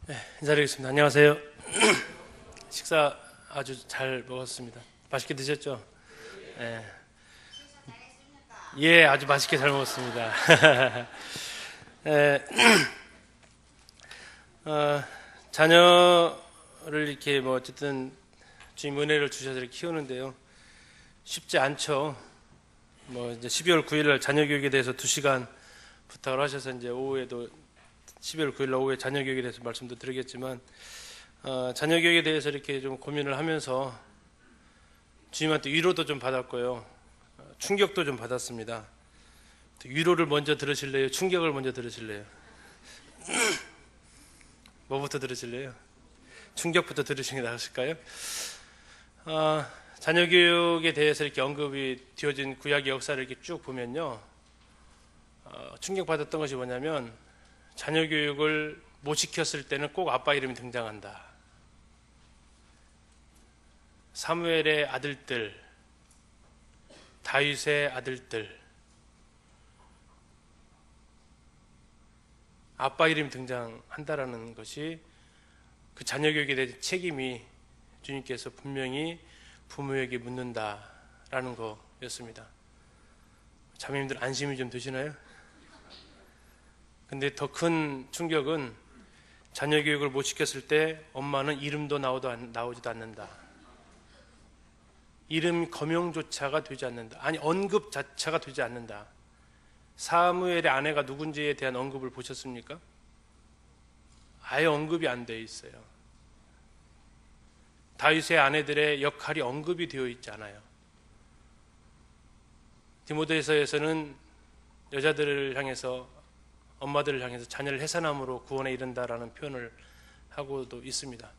인사드리겠습니다. 안녕하세요. 식사 아주 잘 먹었습니다. 맛있게 드셨죠? 예, 아주 맛있게 잘 먹었습니다. 예, 자녀를 이렇게 어쨌든 주님 은혜를 주셔서 이렇게 키우는데요. 쉽지 않죠. 이제 12월 9일 날 자녀 교육에 대해서 2시간 부탁을 하셔서 이제 오후에도 12월 9일 날 오후에 자녀 교육에 대해서 말씀도 드리겠지만, 자녀 교육에 대해서 이렇게 좀 고민을 하면서 주님한테 위로도 좀 받았고요. 충격도 좀 받았습니다. 위로를 먼저 들으실래요? 충격을 먼저 들으실래요? 뭐부터 들으실래요? 충격부터 들으시는 게 나으실까요? 자녀 교육에 대해서 이렇게 언급이 되어진 구약의 역사를 이렇게 쭉 보면요. 충격받았던 것이 뭐냐면, 자녀 교육을 못 시켰을 때는 꼭 아빠 이름이 등장한다. 사무엘의 아들들, 다윗의 아들들, 아빠 이름이 등장한다라는 것이 그 자녀 교육에 대한 책임이 주님께서 분명히 부모에게 묻는다라는 거였습니다. 자매님들 안심이 좀 되시나요? 근데 더 큰 충격은 자녀 교육을 못 시켰을 때 엄마는 이름도 나오지도 않는다. 이름 거명조차가 되지 않는다. 아니, 언급 자체가 되지 않는다. 사무엘의 아내가 누군지에 대한 언급을 보셨습니까? 아예 언급이 안 되어 있어요. 다윗의 아내들의 역할이 언급이 되어 있지 않아요. 디모데서에서는 여자들을 향해서, 엄마들을 향해서 자녀를 해산함으로 구원에 이른다라는 표현을 하고도 있습니다.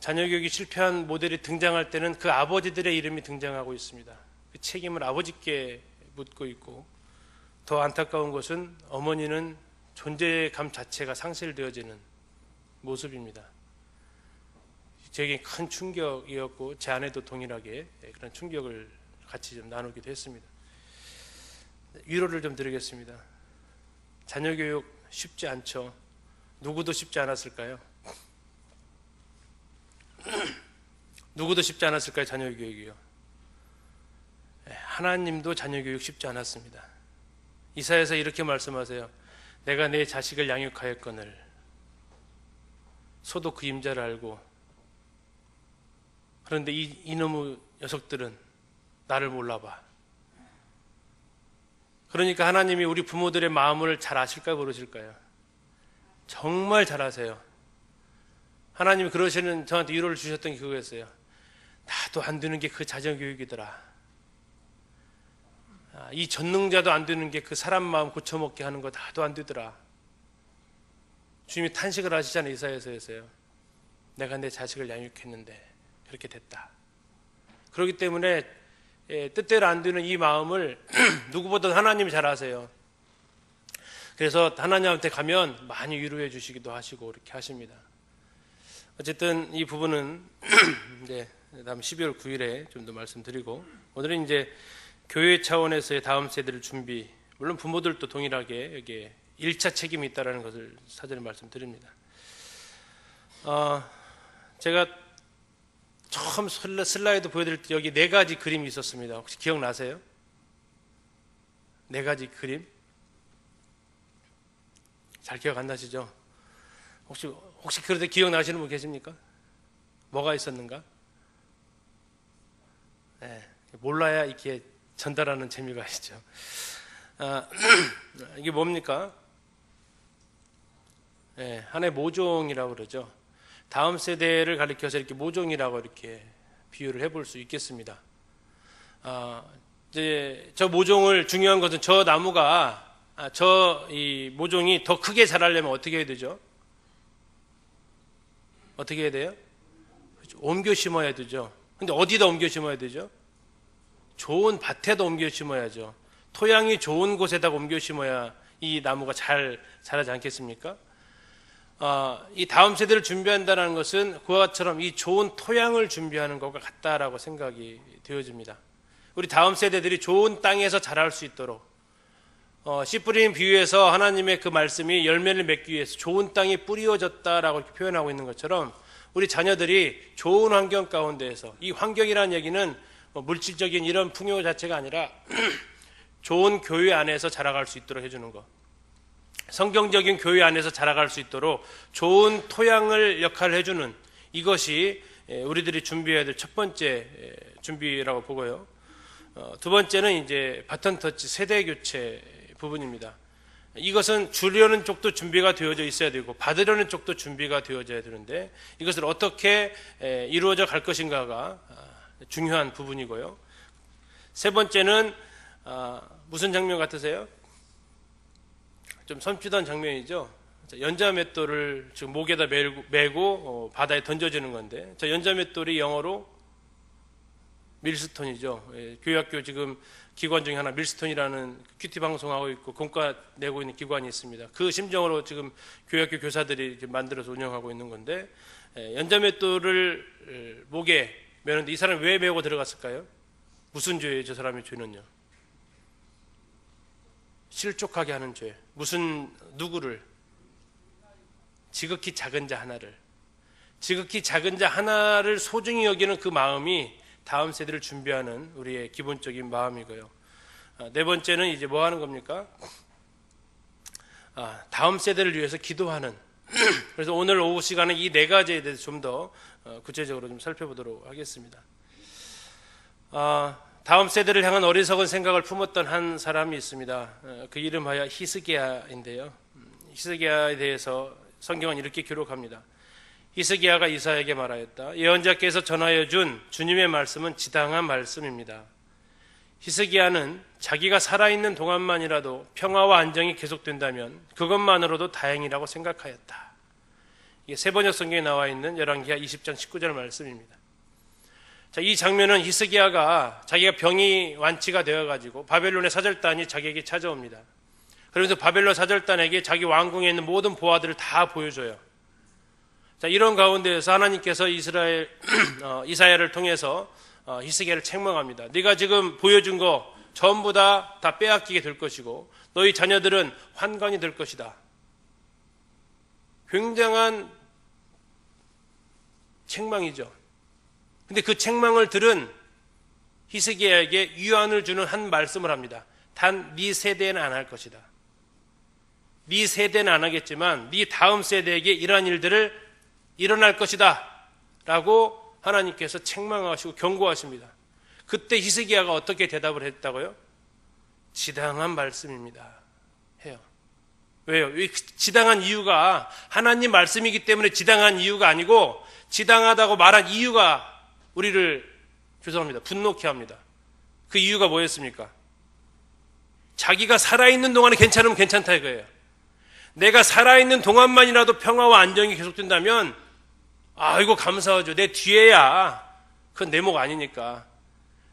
자녀 교육이 실패한 모델이 등장할 때는 그 아버지들의 이름이 등장하고 있습니다. 그 책임을 아버지께 묻고 있고, 더 안타까운 것은 어머니는 존재감 자체가 상실되어지는 모습입니다. 제게 큰 충격이었고, 제 아내도 동일하게 그런 충격을 같이 좀 나누기도 했습니다. 위로를 좀 드리겠습니다. 자녀 교육 쉽지 않죠. 누구도 쉽지 않았을까요? 누구도 쉽지 않았을까요? 자녀 교육이요. 하나님도 자녀 교육 쉽지 않았습니다. 이사야서 이렇게 말씀하세요. 내가 내 자식을 양육하였거늘 소도 그 임자를 알고, 그런데 이놈의 녀석들은 나를 몰라봐. 그러니까 하나님이 우리 부모들의 마음을 잘 아실까요? 모르실까요? 정말 잘 아세요. 하나님이 그러시는 저한테 위로를 주셨던 게 그거였어요. 나도 안 되는 게 그 자녀교육이더라. 이 전능자도 안 되는 게 그 사람 마음 고쳐먹게 하는 거 나도 안 되더라. 주님이 탄식을 하시잖아요. 이사야서에서요. 내가 내 자식을 양육했는데 그렇게 됐다. 그렇기 때문에 뜻대로 안 되는 이 마음을 누구보다 하나님이 잘 아세요. 그래서 하나님한테 가면 많이 위로해 주시기도 하시고 이렇게 하십니다. 어쨌든 이 부분은 이제 다음 12월 9일에 좀 더 말씀드리고, 오늘은 이제 교회 차원에서의 다음 세대를 준비, 물론 부모들도 동일하게 여기에 1차 책임이 있다는 것을 사전에 말씀드립니다. 제가 처음 슬라이드 보여드릴 때 여기 4가지 그림이 있었습니다. 혹시 기억나세요? 4가지 그림? 잘 기억 안 나시죠? 혹시 그런데 기억나시는 분 계십니까? 뭐가 있었는가? 네, 몰라야 이렇게 전달하는 재미가 있죠. 이게 뭡니까? 네, 하나의 모종이라고 그러죠. 다음 세대를 가리켜서 이렇게 모종이라고 이렇게 비유를 해볼 수 있겠습니다. 이제 저 모종을, 중요한 것은 저 나무가, 이 모종이 더 크게 자라려면 어떻게 해야 되죠? 어떻게 해야 돼요? 옮겨 심어야 되죠. 근데 어디다 옮겨 심어야 되죠? 좋은 밭에다 옮겨 심어야죠. 토양이 좋은 곳에다 옮겨 심어야 이 나무가 잘 자라지 않겠습니까? 이 다음 세대를 준비한다는 것은 그와 같처럼 이 좋은 토양을 준비하는 것과 같다라고 생각이 되어집니다. 우리 다음 세대들이 좋은 땅에서 자랄 수 있도록, 씨 뿌리는 비유에서 하나님의 그 말씀이 열매를 맺기 위해서 좋은 땅에 뿌려졌다라고 이렇게 표현하고 있는 것처럼 우리 자녀들이 좋은 환경 가운데에서, 이 환경이라는 얘기는 물질적인 이런 풍요 자체가 아니라 좋은 교회 안에서 자라갈 수 있도록 해주는 것, 성경적인 교회 안에서 자라갈 수 있도록 좋은 토양을 역할을 해주는, 이것이 우리들이 준비해야 될 첫 번째 준비라고 보고요. 두 번째는 이제 바톤 터치, 세대 교체 부분입니다. 이것은 주려는 쪽도 준비가 되어져 있어야 되고 받으려는 쪽도 준비가 되어져야 되는데, 이것을 어떻게 이루어져 갈 것인가가 중요한 부분이고요. 세 번째는 무슨 장면 같으세요? 좀 섬찟한 장면이죠. 연자맷돌을 지금 목에다 메고 바다에 던져지는 건데, 저 연자맷돌이 영어로 밀스톤이죠. 교회학교 지금 기관 중에 하나 밀스톤이라는 큐티 방송하고 있고 공과 내고 있는 기관이 있습니다. 그 심정으로 지금 교회학교 교사들이 만들어서 운영하고 있는 건데, 연자맷돌을 목에 메는데 이 사람이 왜 메고 들어갔을까요? 무슨 죄예요? 저 사람의 죄는요? 실족하게 하는 죄. 누구를? 지극히 작은 자 하나를. 지극히 작은 자 하나를 소중히 여기는 그 마음이 다음 세대를 준비하는 우리의 기본적인 마음이고요. 네 번째는 이제 뭐 하는 겁니까? 다음 세대를 위해서 기도하는. 그래서 오늘 오후 시간에 이 네 가지에 대해서 좀 더 구체적으로 좀 살펴보도록 하겠습니다. 다음 세대를 향한 어리석은 생각을 품었던 한 사람이 있습니다. 그 이름하여 히스기야인데요. 히스기야에 대해서 성경은 이렇게 기록합니다. 히스기야가 이사야에게 말하였다. 예언자께서 전하여 준 주님의 말씀은 지당한 말씀입니다. 히스기야는 자기가 살아있는 동안만이라도 평화와 안정이 계속된다면 그것만으로도 다행이라고 생각하였다. 이게 세번역 성경에 나와 있는 열왕기하 20장 19절 말씀입니다. 자, 이 장면은 히스기야가 자기가 병이 완치가 되어가지고 바벨론의 사절단이 자기에게 찾아옵니다. 그러면서 바벨론 사절단에게 자기 왕궁에 있는 모든 보화들을 다 보여줘요. 자, 이런 가운데에서 하나님께서 이사야를 통해서 히스기야를 책망합니다. 네가 지금 보여준 거 전부 다 빼앗기게 될 것이고 너희 자녀들은 환관이 될 것이다. 굉장한 책망이죠. 근데 그 책망을 들은 히스기야에게 위안을 주는 한 말씀을 합니다. 단 네 세대에는 안 할 것이다. 네 세대는 안 하겠지만 네 다음 세대에게 이러한 일들을 일어날 것이다 라고 하나님께서 책망하시고 경고하십니다. 그때 히스기야가 어떻게 대답을 했다고요? 지당한 말씀입니다 해요. 왜요? 지당한 이유가 하나님 말씀이기 때문에 지당한 이유가 아니고, 지당하다고 말한 이유가 우리를 죄송합니다 분노케 합니다. 그 이유가 뭐였습니까? 자기가 살아있는 동안에 괜찮으면 괜찮다 이거예요. 내가 살아있는 동안만이라도 평화와 안정이 계속된다면 아이고 감사하죠. 내 뒤에야 그건 내 목 아니니까.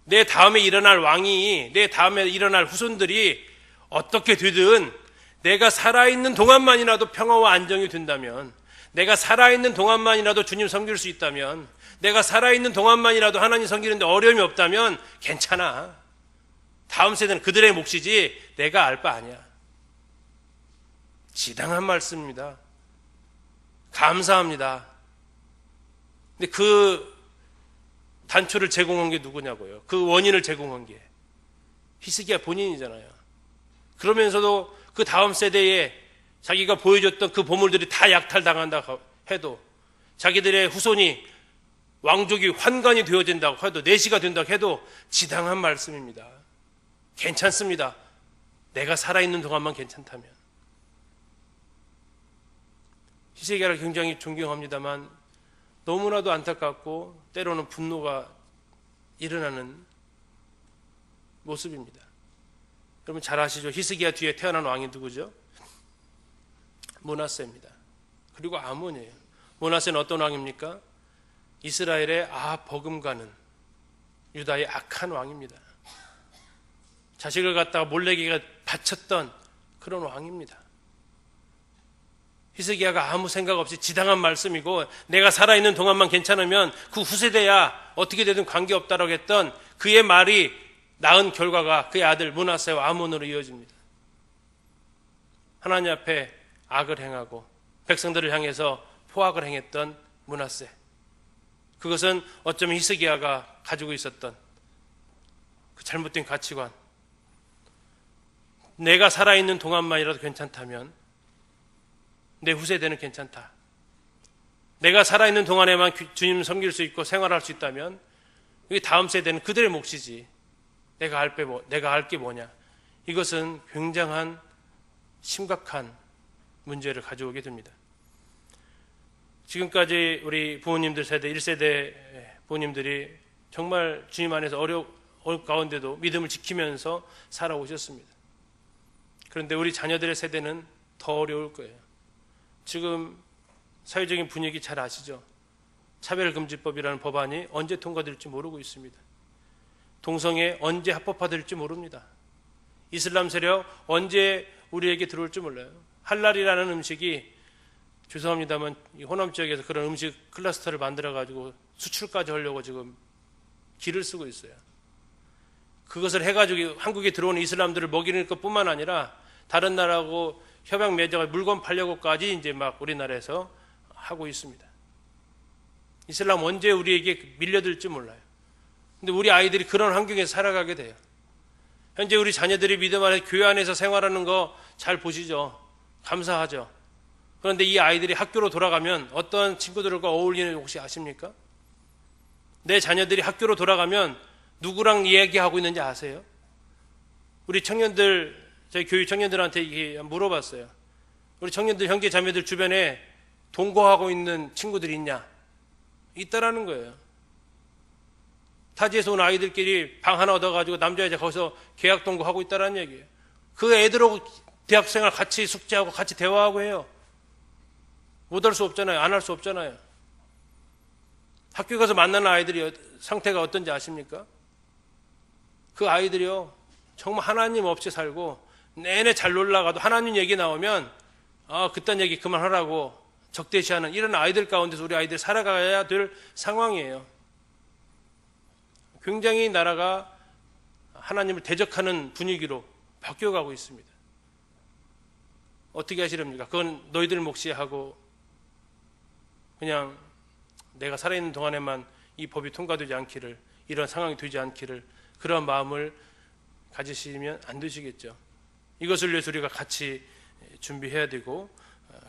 내 다음에 일어날 왕이, 내 다음에 일어날 후손들이 어떻게 되든 내가 살아있는 동안만이라도 평화와 안정이 된다면, 내가 살아있는 동안만이라도 주님 섬길 수 있다면, 내가 살아있는 동안만이라도 하나님 섬기는데 어려움이 없다면 괜찮아. 다음 세대는 그들의 몫이지 내가 알 바 아니야. 지당한 말씀입니다. 감사합니다. 근데 그 단초를 제공한 게 누구냐고요? 그 원인을 제공한 게 히스기야 본인이잖아요. 그러면서도 그 다음 세대에 자기가 보여줬던 그 보물들이 다 약탈당한다 해도, 자기들의 후손이 왕족이 환관이 되어진다고 해도, 내시가 된다고 해도 지당한 말씀입니다. 괜찮습니다. 내가 살아있는 동안만 괜찮다면. 히스기야를 굉장히 존경합니다만 너무나도 안타깝고 때로는 분노가 일어나는 모습입니다. 여러분 잘 아시죠? 히스기야 뒤에 태어난 왕이 누구죠? 므낫세입니다. 그리고 아몬이에요. 므낫세는 어떤 왕입니까? 이스라엘의 버금가는 유다의 악한 왕입니다. 자식을 갖다가 몰래기가 바쳤던 그런 왕입니다. 히스기야가 아무 생각 없이 지당한 말씀이고, 내가 살아있는 동안만 괜찮으면 그 후세대야 어떻게 되든 관계없다라고 했던 그의 말이 낳은 결과가 그의 아들 므낫세와 아몬으로 이어집니다. 하나님 앞에 악을 행하고 백성들을 향해서 포악을 행했던 므낫세. 그것은 어쩌면 히스기야가 가지고 있었던 그 잘못된 가치관. 내가 살아있는 동안만이라도 괜찮다면 내 후세대는 괜찮다. 내가 살아있는 동안에만 주님 섬길 수 있고 생활할 수 있다면 이 다음 세대는 그들의 몫이지. 내가 할 게 뭐냐. 이것은 굉장한 심각한 문제를 가져오게 됩니다. 지금까지 우리 부모님들 세대, 1세대 부모님들이 정말 주님 안에서 어려운 가운데도 믿음을 지키면서 살아오셨습니다. 그런데 우리 자녀들의 세대는 더 어려울 거예요. 지금 사회적인 분위기 잘 아시죠? 차별금지법이라는 법안이 언제 통과될지 모르고 있습니다. 동성애 언제 합법화될지 모릅니다. 이슬람 세력 언제 우리에게 들어올지 몰라요. 할랄이라는 음식이 죄송합니다만 호남 지역에서 그런 음식 클러스터를 만들어가지고 수출까지 하려고 지금 길을 쓰고 있어요. 그것을 해가지고 한국에 들어오는 이슬람들을 먹이는 것뿐만 아니라 다른 나라하고 협약 맺어서 물건 팔려고까지 이제 막 우리나라에서 하고 있습니다. 이슬람 언제 우리에게 밀려들지 몰라요. 근데 우리 아이들이 그런 환경에서 살아가게 돼요. 현재 우리 자녀들이 믿음 안에 교회 안에서 생활하는 거 잘 보시죠. 감사하죠. 그런데 이 아이들이 학교로 돌아가면 어떤 친구들과 어울리는 혹시 아십니까? 내 자녀들이 학교로 돌아가면 누구랑 이야기하고 있는지 아세요? 우리 청년들, 저희 교육 청년들한테 물어봤어요. 우리 청년들, 형제 자매들 주변에 동거하고 있는 친구들이 있냐? 있다라는 거예요. 타지에서 온 아이들끼리 방 하나 얻어가지고 남자 여자 거기서 계약 동거하고 있다라는 얘기예요. 그 애들하고 대학생활 같이 숙제하고 같이 대화하고 해요. 못 할 수 없잖아요. 안 할 수 없잖아요. 학교 가서 만나는 아이들이 상태가 어떤지 아십니까? 그 아이들이요, 정말 하나님 없이 살고 내내 잘 놀라가도 하나님 얘기 나오면 그딴 얘기 그만하라고 적대시하는 이런 아이들 가운데서 우리 아이들이 살아가야 될 상황이에요. 굉장히 나라가 하나님을 대적하는 분위기로 바뀌어가고 있습니다. 어떻게 하시렵니까? 그건 너희들 몫이 하고 그냥 내가 살아있는 동안에만 이 법이 통과되지 않기를, 이런 상황이 되지 않기를, 그런 마음을 가지시면 안 되시겠죠. 이것을 위해서 우리가 같이 준비해야 되고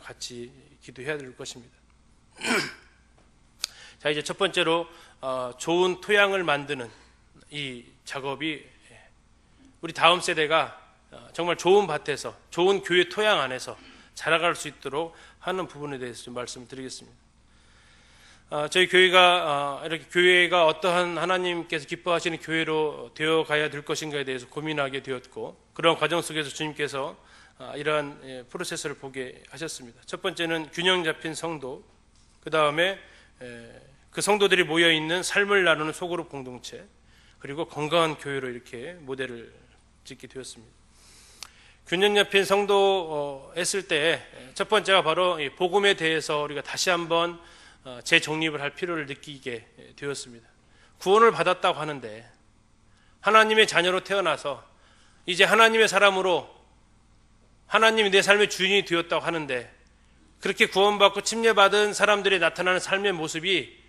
같이 기도해야 될 것입니다. 자, 이제 첫 번째로 좋은 토양을 만드는 이 작업이 우리 다음 세대가 정말 좋은 밭에서, 좋은 교회 토양 안에서 자라갈 수 있도록 하는 부분에 대해서 좀 말씀을 드리겠습니다. 저희 교회가 이렇게 교회가 어떠한 하나님께서 기뻐하시는 교회로 되어 가야 될 것인가에 대해서 고민하게 되었고, 그런 과정 속에서 주님께서 이러한 프로세스를 보게 하셨습니다. 첫 번째는 균형 잡힌 성도, 그 다음에 그 성도들이 모여 있는 삶을 나누는 소그룹 공동체, 그리고 건강한 교회로 이렇게 모델을 짓게 되었습니다. 균형 잡힌 성도 했을 때 첫 번째가 바로 복음에 대해서 우리가 다시 한번 재정립을 할 필요를 느끼게 되었습니다. 구원을 받았다고 하는데, 하나님의 자녀로 태어나서 이제 하나님의 사람으로 하나님이 내 삶의 주인이 되었다고 하는데, 그렇게 구원받고 침례받은 사람들이 나타나는 삶의 모습이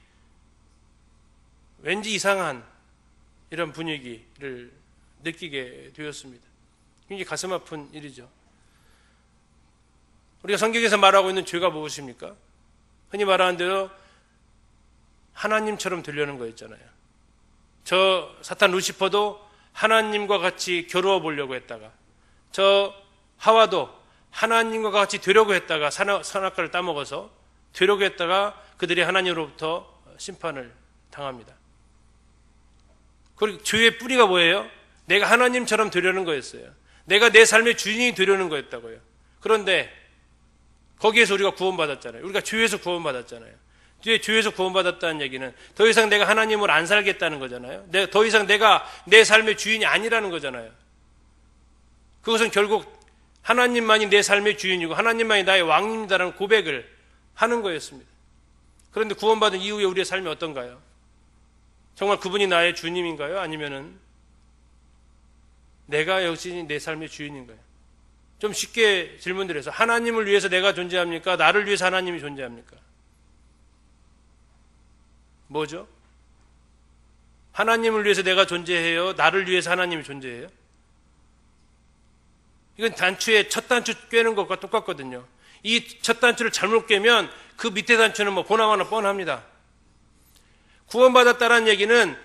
왠지 이상한 이런 분위기를 느끼게 되었습니다. 굉장히 가슴 아픈 일이죠. 우리가 성경에서 말하고 있는 죄가 무엇입니까? 흔히 말하는 대로 하나님처럼 되려는 거였잖아요. 저 사탄 루시퍼도 하나님과 같이 겨루어 보려고 했다가, 저 하와도 하나님과 같이 되려고 했다가 선악과를 따먹어서 되려고 했다가 그들이 하나님으로부터 심판을 당합니다. 그리고 죄의 뿌리가 뭐예요? 내가 하나님처럼 되려는 거였어요. 내가 내 삶의 주인이 되려는 거였다고요. 그런데 거기에서 우리가 구원받았잖아요. 우리가 죄에서 구원받았잖아요. 죄에서 구원받았다는 얘기는 더 이상 내가 하나님을 안 살겠다는 거잖아요. 더 이상 내가 내 삶의 주인이 아니라는 거잖아요. 그것은 결국 하나님만이 내 삶의 주인이고 하나님만이 나의 왕입니다라는 고백을 하는 거였습니다. 그런데 구원받은 이후에 우리의 삶이 어떤가요? 정말 그분이 나의 주님인가요? 아니면은 내가 여전히 내 삶의 주인인가요? 좀 쉽게 질문드려서 하나님을 위해서 내가 존재합니까? 나를 위해서 하나님이 존재합니까? 뭐죠? 하나님을 위해서 내가 존재해요? 나를 위해서 하나님이 존재해요? 이건 단추의 첫 단추 꿰는 것과 똑같거든요. 이 첫 단추를 잘못 꿰면 그 밑에 단추는 뭐 보나마나 뻔합니다. 구원받았다는 얘기는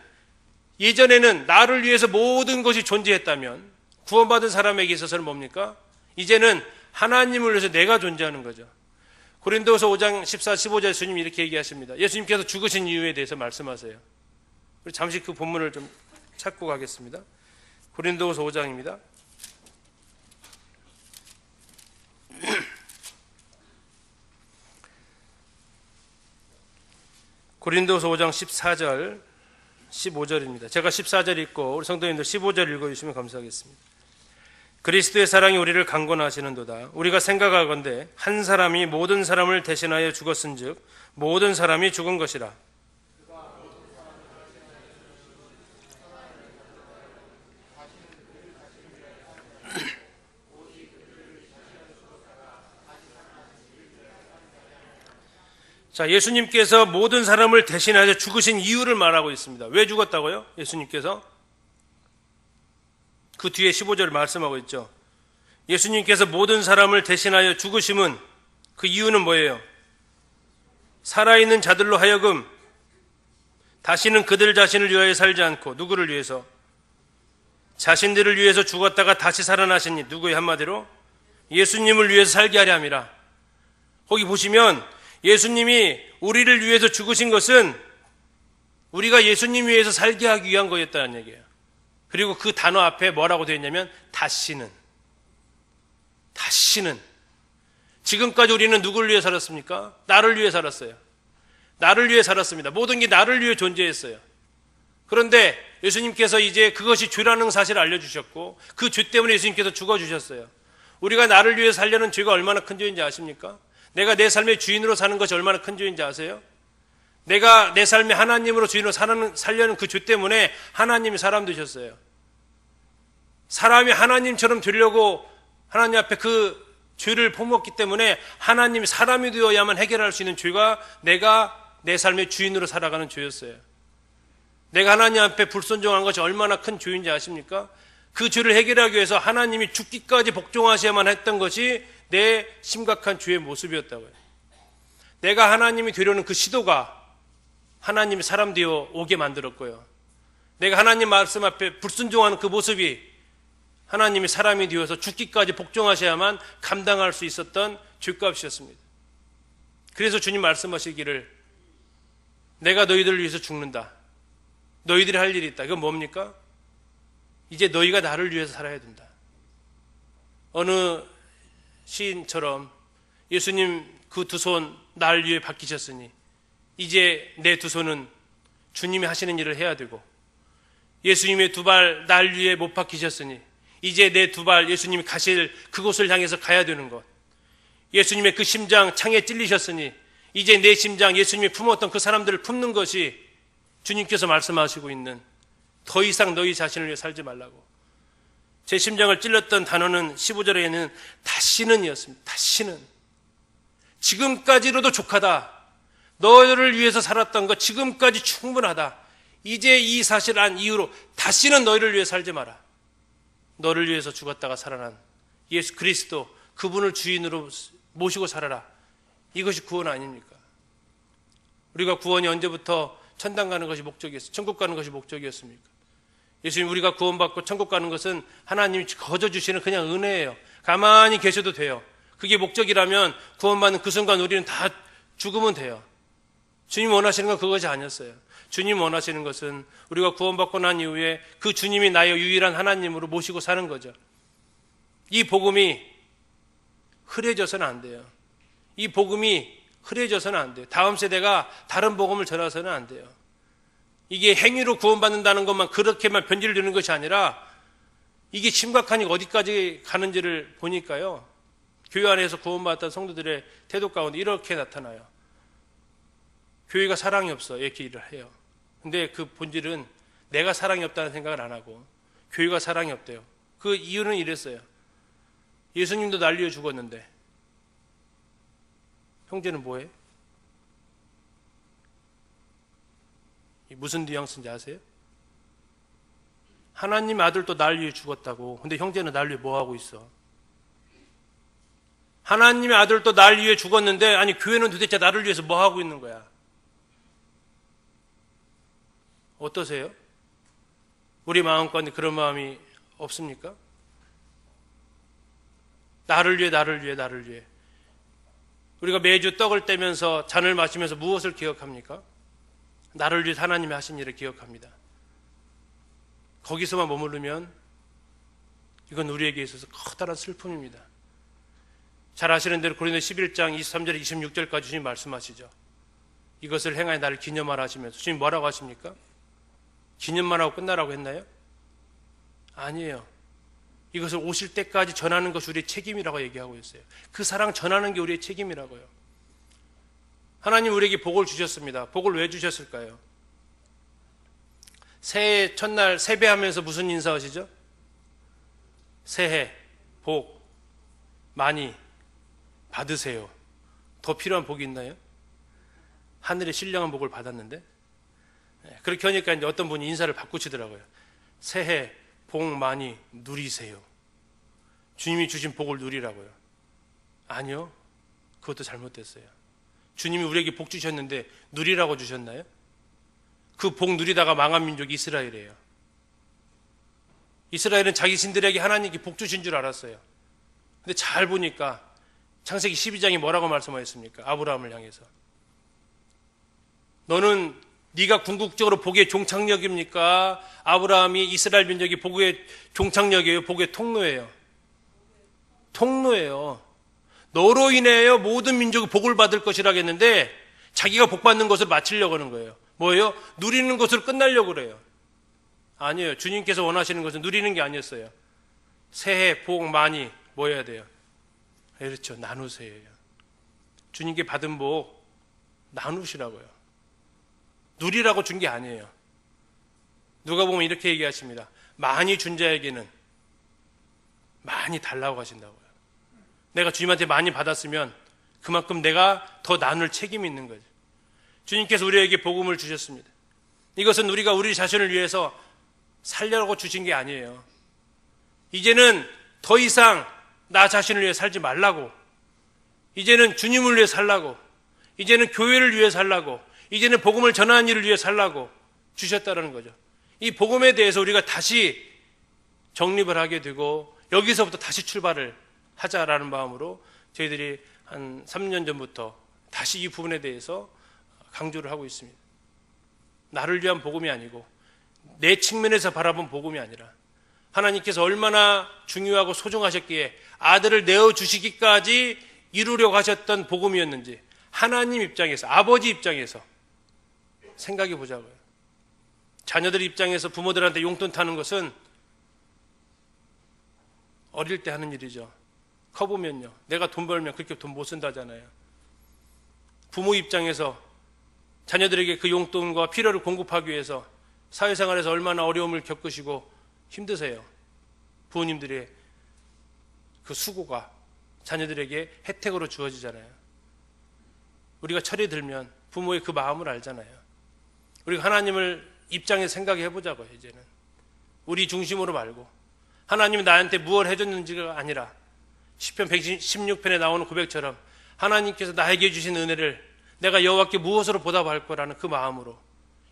예전에는 나를 위해서 모든 것이 존재했다면 구원받은 사람에게 있어서는 뭡니까? 이제는 하나님을 위해서 내가 존재하는 거죠. 고린도서 5장 14, 15절 예수님이 이렇게 얘기하십니다. 예수님께서 죽으신 이유에 대해서 말씀하세요. 우리 잠시 그 본문을 좀 찾고 가겠습니다. 고린도서 5장입니다. 고린도서 5장 14절, 15절입니다. 제가 14절 읽고 우리 성도님들 15절 읽어주시면 감사하겠습니다. 그리스도의 사랑이 우리를 강권하시는도다. 우리가 생각하건대 한 사람이 모든 사람을 대신하여 죽었은즉 모든 사람이 죽은 것이라. 자, 예수님께서 모든 사람을 대신하여 죽으신 이유를 말하고 있습니다. 왜 죽었다고요? 예수님께서 그 뒤에 15절을 말씀하고 있죠. 예수님께서 모든 사람을 대신하여 죽으심은 그 이유는 뭐예요? 살아있는 자들로 하여금 다시는 그들 자신을 위하여 살지 않고 누구를 위해서? 자신들을 위해서 죽었다가 다시 살아나신 누구의 한마디로? 예수님을 위해서 살게 하려 함이라. 거기 보시면 예수님이 우리를 위해서 죽으신 것은 우리가 예수님 위해서 살게 하기 위한 거였다는 얘기예요. 그리고 그 단어 앞에 뭐라고 되어 있냐면 다시는. 지금까지 우리는 누구를 위해 살았습니까? 나를 위해 살았어요. 나를 위해 살았습니다. 모든 게 나를 위해 존재했어요. 그런데 예수님께서 이제 그것이 죄라는 사실을 알려주셨고 그 죄 때문에 예수님께서 죽어주셨어요. 우리가 나를 위해 살려는 죄가 얼마나 큰 죄인지 아십니까? 내가 내 삶의 주인으로 사는 것이 얼마나 큰 죄인지 아세요? 내가 내 삶의 하나님으로 주인으로 살려는 그 죄 때문에 하나님이 사람 되셨어요. 사람이 하나님처럼 되려고 하나님 앞에 그 죄를 퍼먹기 때문에 하나님이 사람이 되어야만 해결할 수 있는 죄가 내가 내 삶의 주인으로 살아가는 죄였어요. 내가 하나님 앞에 불순종한 것이 얼마나 큰 죄인지 아십니까? 그 죄를 해결하기 위해서 하나님이 죽기까지 복종하셔야만 했던 것이 내 심각한 죄의 모습이었다고요. 내가 하나님이 되려는 그 시도가 하나님이 사람 되어 오게 만들었고요. 내가 하나님 말씀 앞에 불순종하는 그 모습이 하나님이 사람이 되어서 죽기까지 복종하셔야만 감당할 수 있었던 죄값이었습니다. 그래서 주님 말씀하시기를 내가 너희들을 위해서 죽는다. 너희들이 할 일이 있다. 이건 뭡니까? 이제 너희가 나를 위해서 살아야 된다. 어느 시인처럼 예수님 그 두 손 날 위해 박히셨으니 이제 내 두 손은 주님이 하시는 일을 해야 되고 예수님의 두 발 날 위해 못 박히셨으니 이제 내 두 발 예수님이 가실 그곳을 향해서 가야 되는 것. 예수님의 그 심장 창에 찔리셨으니 이제 내 심장 예수님이 품었던 그 사람들을 품는 것이 주님께서 말씀하시고 있는 더 이상 너희 자신을 위해 살지 말라고. 제 심장을 찔렀던 단어는 15절에는 다시는 이었습니다. 다시는. 지금까지로도 족하다. 너희를 위해서 살았던 것 지금까지 충분하다. 이제 이 사실을 안 이후로 다시는 너희를 위해 살지 마라. 너를 위해서 죽었다가 살아난 예수 그리스도 그분을 주인으로 모시고 살아라. 이것이 구원 아닙니까? 우리가 구원이 언제부터 천당 가는 것이 목적이었습니까? 천국 가는 것이 목적이었습니까? 예수님 우리가 구원받고 천국 가는 것은 하나님이 거저 주시는 그냥 은혜예요. 가만히 계셔도 돼요. 그게 목적이라면 구원받는 그 순간 우리는 다 죽으면 돼요. 주님 원하시는 건 그것이 아니었어요. 주님 원하시는 것은 우리가 구원받고 난 이후에 그 주님이 나의 유일한 하나님으로 모시고 사는 거죠. 이 복음이 흐려져서는 안 돼요. 이 복음이 흐려져서는 안 돼요. 다음 세대가 다른 복음을 전해서는 안 돼요. 이게 행위로 구원받는다는 것만 그렇게만 변질을 주는 것이 아니라 이게 심각하니 어디까지 가는지를 보니까요. 교회 안에서 구원받았던 성도들의 태도 가운데 이렇게 나타나요. 교회가 사랑이 없어 이렇게 일을 해요. 근데 그 본질은 내가 사랑이 없다는 생각을 안 하고 교회가 사랑이 없대요. 그 이유는 이랬어요. 예수님도 난리에 죽었는데 형제는 뭐해? 무슨 뉘앙스인지 아세요? 하나님 아들도 난리에 죽었다고. 근데 형제는 난리에 뭐하고 있어? 하나님의 아들도 난리에 죽었는데 아니 교회는 도대체 나를 위해서 뭐하고 있는 거야? 어떠세요? 우리 마음 가운데 그런 마음이 없습니까? 나를 위해, 나를 위해, 나를 위해. 우리가 매주 떡을 떼면서 잔을 마시면서 무엇을 기억합니까? 나를 위해 하나님이 하신 일을 기억합니다. 거기서만 머무르면 이건 우리에게 있어서 커다란 슬픔입니다. 잘 아시는 대로 고린도 11장 23절 26절까지 주님 말씀하시죠. 이것을 행하여 나를 기념하라 하시면서 주님 뭐라고 하십니까? 기념만 하고 끝나라고 했나요? 아니에요. 이것을 오실 때까지 전하는 것이 우리의 책임이라고 얘기하고 있어요. 그 사랑 전하는 게 우리의 책임이라고요. 하나님 우리에게 복을 주셨습니다. 복을 왜 주셨을까요? 새해 첫날 세배하면서 무슨 인사하시죠? 새해 복 많이 받으세요. 더 필요한 복이 있나요? 하늘의 신령한 복을 받았는데 그렇게 하니까 이제 어떤 분이 인사를 바꾸시더라고요. 새해 복 많이 누리세요. 주님이 주신 복을 누리라고요. 아니요. 그것도 잘못됐어요. 주님이 우리에게 복 주셨는데 누리라고 주셨나요? 그 복 누리다가 망한 민족이 이스라엘이에요. 이스라엘은 자기 신들에게 하나님께 복 주신 줄 알았어요. 근데 잘 보니까 창세기 12장이 뭐라고 말씀하셨습니까? 아브라함을 향해서. 너는 네가 궁극적으로 복의 종착역입니까? 아브라함이 이스라엘 민족이 복의 종착역이에요? 복의 통로예요? 통로예요. 너로 인해요 모든 민족이 복을 받을 것이라 했는데 자기가 복 받는 것을 마치려고 하는 거예요. 뭐예요? 누리는 것으로 끝나려고 그래요. 아니에요. 주님께서 원하시는 것은 누리는 게 아니었어요. 새해 복 많이 뭐 해야 돼요? 그렇죠. 나누세요. 주님께 받은 복 나누시라고요. 누리라고 준 게 아니에요. 누가 보면 이렇게 얘기하십니다. 많이 준 자에게는 많이 달라고 하신다고요. 내가 주님한테 많이 받았으면 그만큼 내가 더 나눌 책임이 있는 거죠. 주님께서 우리에게 복음을 주셨습니다. 이것은 우리가 우리 자신을 위해서 살려고 주신 게 아니에요. 이제는 더 이상 나 자신을 위해 살지 말라고, 이제는 주님을 위해 살라고, 이제는 교회를 위해 살라고, 이제는 복음을 전하는 일을 위해 살라고 주셨다는 거죠. 이 복음에 대해서 우리가 다시 정립을 하게 되고 여기서부터 다시 출발을 하자라는 마음으로 저희들이 한 3년 전부터 다시 이 부분에 대해서 강조를 하고 있습니다. 나를 위한 복음이 아니고 내 측면에서 바라본 복음이 아니라 하나님께서 얼마나 중요하고 소중하셨기에 아들을 내어주시기까지 이루려고 하셨던 복음이었는지 하나님 입장에서, 아버지 입장에서 생각해 보자고요. 자녀들 입장에서 부모들한테 용돈 타는 것은 어릴 때 하는 일이죠. 커보면요, 내가 돈 벌면 그렇게 돈 못 쓴다잖아요. 부모 입장에서 자녀들에게 그 용돈과 필요를 공급하기 위해서 사회생활에서 얼마나 어려움을 겪으시고 힘드세요. 부모님들의 그 수고가 자녀들에게 혜택으로 주어지잖아요. 우리가 철이 들면 부모의 그 마음을 알잖아요. 우리가 하나님을 입장에 생각해 보자고요. 이제는 우리 중심으로 말고 하나님이 나한테 무엇을 해줬는지가 아니라 시편 116편에 나오는 고백처럼 하나님께서 나에게 주신 은혜를 내가 여호와께 무엇으로 보답할 거라는 그 마음으로,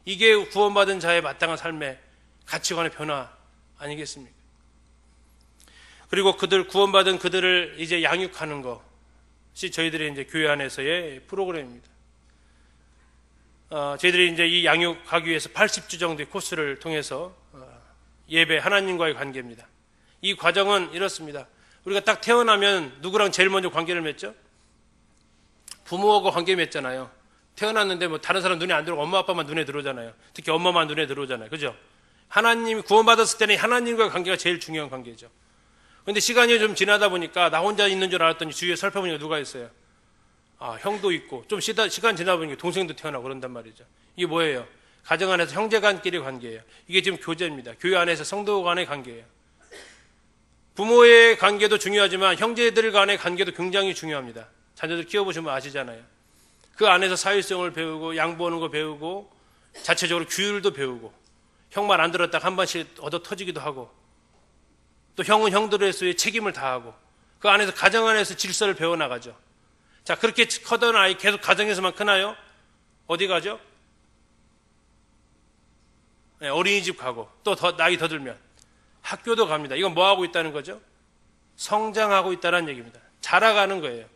이게 구원받은 자의 마땅한 삶의 가치관의 변화 아니겠습니까? 그리고 구원받은 그들을 이제 양육하는 것이 저희들의 이제 교회 안에서의 프로그램입니다. 저희들이 이제 이 양육하기 위해서 80주 정도의 코스를 통해서 예배, 하나님과의 관계입니다. 이 과정은 이렇습니다. 우리가 딱 태어나면 누구랑 제일 먼저 관계를 맺죠? 부모하고 관계 맺잖아요. 태어났는데 뭐 다른 사람 눈에 안 들어오고 엄마 아빠만 눈에 들어오잖아요. 특히 엄마만 눈에 들어오잖아요. 그죠? 하나님이 구원받았을 때는 하나님과의 관계가 제일 중요한 관계죠. 그런데 시간이 좀 지나다 보니까 나 혼자 있는 줄 알았더니 주위에 살펴보니까 누가 있어요? 형도 있고, 좀 시간 지나다 보니까 동생도 태어나고 그런단 말이죠. 이게 뭐예요? 가정 안에서 형제간끼리 관계예요. 이게 지금 교제입니다. 교회 안에서 성도 간의 관계예요. 부모의 관계도 중요하지만 형제들 간의 관계도 굉장히 중요합니다. 자녀들 키워보시면 아시잖아요. 그 안에서 사회성을 배우고 양보하는 거 배우고 자체적으로 규율도 배우고 형 말 안 들었다가 한 번씩 얻어 터지기도 하고 또 형은 형들에서의 책임을 다하고 그 안에서 가정 안에서 질서를 배워나가죠. 자, 그렇게 커던 아이 계속 가정에서만 크나요? 어디 가죠? 네, 어린이집 가고 또 나이 더 들면 학교도 갑니다. 이건 뭐 하고 있다는 거죠? 성장하고 있다는 얘기입니다. 자라가는 거예요.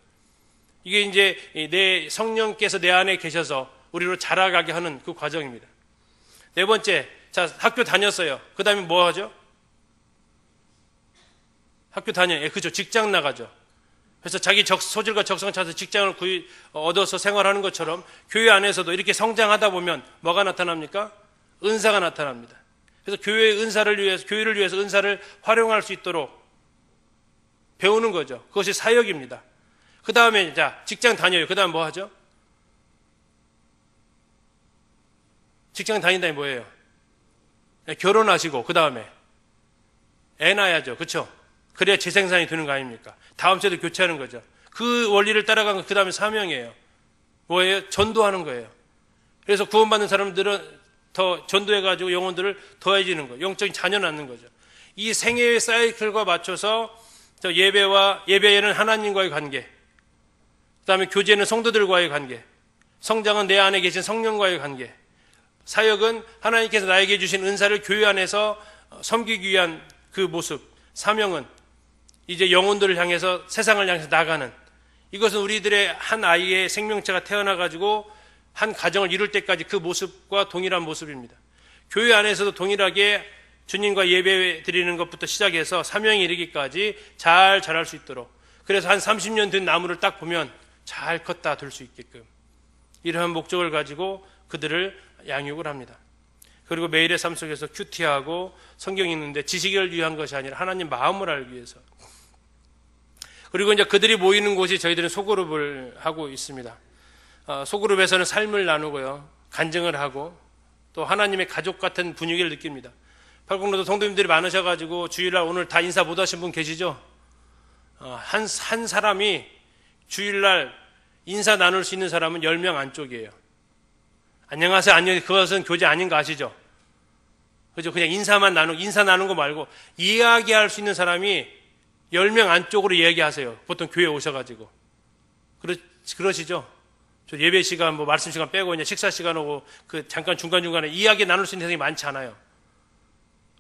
이게 이제 내 성령께서 내 안에 계셔서 우리로 자라가게 하는 그 과정입니다. 네 번째, 자, 학교 다녔어요. 그 다음에 뭐 하죠? 학교 다녀요. 예, 그죠. 직장 나가죠. 그래서 자기 소질과 적성을 찾아서 직장을 얻어서 생활하는 것처럼 교회 안에서도 이렇게 성장하다 보면 뭐가 나타납니까? 은사가 나타납니다. 그래서 교회의 은사를 위해서, 교회를 위해서 은사를 활용할 수 있도록 배우는 거죠. 그것이 사역입니다. 그 다음에, 자, 직장 다녀요. 그 다음 뭐 하죠? 직장 다닌다니 뭐예요? 결혼하시고, 그 다음에 애 낳아야죠. 그쵸? 그래야 재생산이 되는 거 아닙니까? 다음 주에도 교체하는 거죠. 그 원리를 따라간 거, 그 다음에 사명이에요. 뭐예요? 전도하는 거예요. 그래서 구원받는 사람들은 더 전도해가지고 영혼들을 더해지는 거예요. 영적인 자녀 낳는 거죠. 이 생애의 사이클과 맞춰서 예배는 하나님과의 관계, 그 다음에 교제는 성도들과의 관계, 성장은 내 안에 계신 성령과의 관계, 사역은 하나님께서 나에게 주신 은사를 교회 안에서 섬기기 위한 그 모습, 사명은 이제 영혼들을 향해서 세상을 향해서 나가는, 이것은 우리들의 한 아이의 생명체가 태어나가지고 한 가정을 이룰 때까지 그 모습과 동일한 모습입니다. 교회 안에서도 동일하게 주님과 예배 드리는 것부터 시작해서 사명에 이르기까지 잘 자랄 수 있도록, 그래서 한 30년 된 나무를 딱 보면 잘 컸다 될 수 있게끔 이러한 목적을 가지고 그들을 양육을 합니다. 그리고 매일의 삶 속에서 큐티하고 성경 읽는데 지식을 위한 것이 아니라 하나님 마음을 알기 위해서. 그리고 이제 그들이 모이는 곳이 저희들은 소그룹을 하고 있습니다. 소그룹에서는 삶을 나누고요, 간증을 하고 또 하나님의 가족 같은 분위기를 느낍니다. 팔공로도 성도님들이 많으셔가지고 주일날 오늘 다 인사 못 하신 분 계시죠? 한 사람이 주일날 인사 나눌 수 있는 사람은 10명 안쪽이에요. 안녕하세요, 안녕, 그것은 교제 아닌 거 아시죠? 그죠? 그냥 인사 나눈 거 말고 이야기할 수 있는 사람이 10명 안쪽으로 이야기하세요. 보통 교회 오셔가지고. 그러시죠? 저 예배 시간, 말씀 시간 빼고 그냥 식사 시간 오고 잠깐 중간중간에 이야기 나눌 수 있는 사람이 많지 않아요.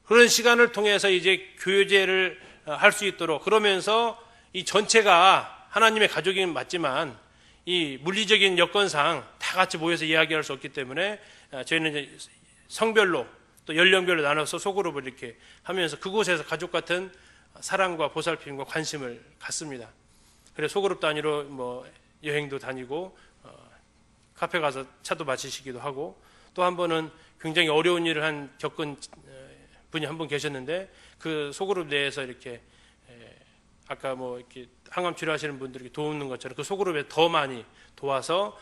그런 시간을 통해서 이제 교제를 할 수 있도록, 그러면서 이 전체가 하나님의 가족이긴 맞지만 이 물리적인 여건상 다 같이 모여서 이야기할 수 없기 때문에 저희는 이제 성별로 또 연령별로 나눠서 소그룹을 이렇게 하면서 그곳에서 가족 같은 사랑과 보살핌과 관심을 갖습니다. 그래서 소그룹 단위로 여행도 다니고 카페 가서 차도 마시기도 하고, 또 한 번은 굉장히 어려운 일을 겪은 분이 한 분 계셨는데 그 소그룹 내에서 이렇게 아까 이렇게 항암 치료하시는 분들에게 도우는 것처럼 그 소그룹에 더 많이 도와서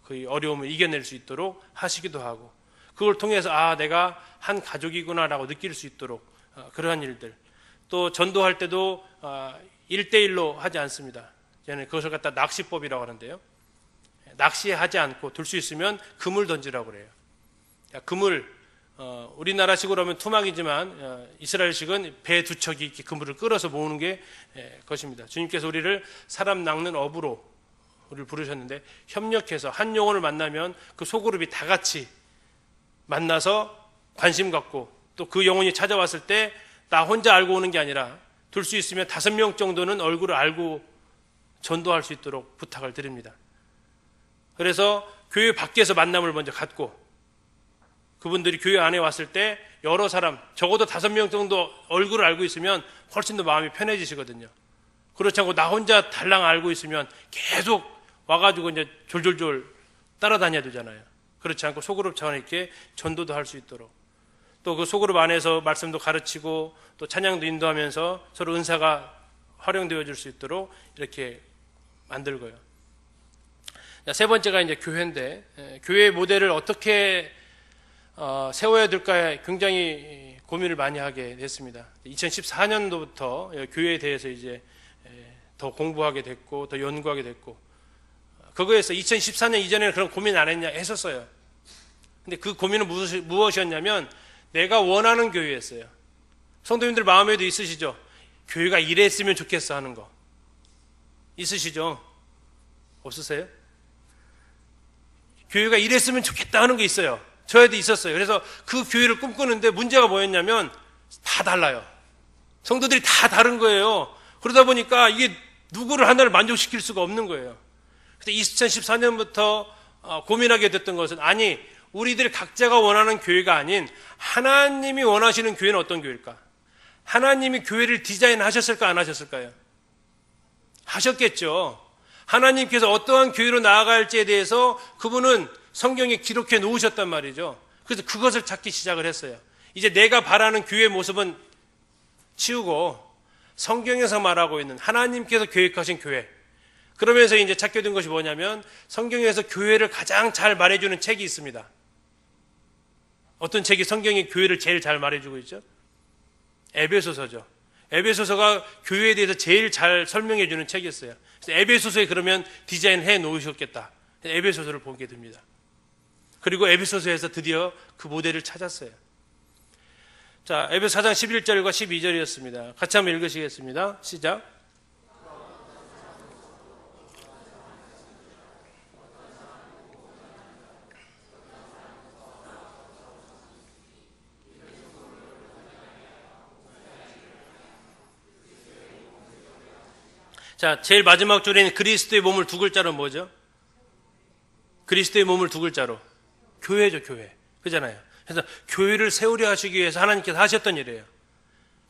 그 어려움을 이겨낼 수 있도록 하시기도 하고, 그걸 통해서 내가 한 가족이구나라고 느낄 수 있도록 그러한 일들. 또 전도할 때도 1대1로 하지 않습니다. 저는 그것을 갖다 낚시법이라고 하는데요. 낚시하지 않고 둘 수 있으면 그물 던지라고 그래요. 그물, 우리나라식으로 하면 투막이지만 이스라엘식은 배 두 척이 이렇게 그물을 끌어서 모으는 게 것입니다. 주님께서 우리를 사람 낚는 어부로 우리를 부르셨는데, 협력해서 한 영혼을 만나면 그 소그룹이 다 같이 만나서 관심 갖고, 또 그 영혼이 찾아왔을 때 나 혼자 알고 오는 게 아니라 둘 수 있으면 5명 정도는 얼굴을 알고 전도할 수 있도록 부탁을 드립니다. 그래서 교회 밖에서 만남을 먼저 갖고, 그분들이 교회 안에 왔을 때 여러 사람, 적어도 5명 정도 얼굴을 알고 있으면 훨씬 더 마음이 편해지시거든요. 그렇지 않고 나 혼자 달랑 알고 있으면 계속 와가지고 이제 졸졸졸 따라다녀야 되잖아요. 그렇지 않고 소그룹 차원에 이렇게 전도도 할 수 있도록, 또 그 소그룹 안에서 말씀도 가르치고 또 찬양도 인도하면서 서로 은사가 활용되어 줄 수 있도록 이렇게 만들고요. 세 번째가 이제 교회인데, 교회의 모델을 어떻게 세워야 될까에 굉장히 고민을 많이 하게 됐습니다. 2014년도부터 교회에 대해서 이제 더 공부하게 됐고 더 연구하게 됐고, 그거에서 2014년 이전에는 그런 고민 안 했냐 했었어요. 근데 그 고민은 무엇이었냐면 내가 원하는 교회였어요. 성도님들 마음에도 있으시죠? 교회가 이랬으면 좋겠어 하는 거 있으시죠? 없으세요? 교회가 이랬으면 좋겠다 하는 게 있어요. 저에도 있었어요. 그래서 그 교회를 꿈꾸는데 문제가 뭐였냐면 다 달라요. 성도들이 다 다른 거예요. 그러다 보니까 이게 누구를 하나를 만족시킬 수가 없는 거예요. 그래서 2014년부터 고민하게 됐던 것은, 아니, 우리들 각자가 원하는 교회가 아닌 하나님이 원하시는 교회는 어떤 교회일까? 하나님이 교회를 디자인하셨을까 안 하셨을까요? 하셨겠죠. 하나님께서 어떠한 교회로 나아갈지에 대해서 그분은 성경에 기록해 놓으셨단 말이죠. 그래서 그것을 찾기 시작을 했어요. 이제 내가 바라는 교회의 모습은 치우고 성경에서 말하고 있는 하나님께서 계획하신 교회, 그러면서 이제 찾게 된 것이 뭐냐면 성경에서 교회를 가장 잘 말해주는 책이 있습니다. 어떤 책이 성경의 교회를 제일 잘 말해주고 있죠? 에베소서죠. 에베소서가 교회에 대해서 제일 잘 설명해주는 책이었어요. 그래서 에베소서에 그러면 디자인해 놓으셨겠다. 에베소서를 보게 됩니다. 그리고 에베소서에서 드디어 그 모델을 찾았어요. 자, 에베소 4장 11절과 12절이었습니다. 같이 한번 읽으시겠습니다. 시작. 자, 제일 마지막 줄에는 그리스도의 몸을 두 글자로 뭐죠? 그리스도의 몸을 두 글자로 교회죠, 교회. 그잖아요. 그래서 교회를 세우려 하시기 위해서 하나님께서 하셨던 일이에요.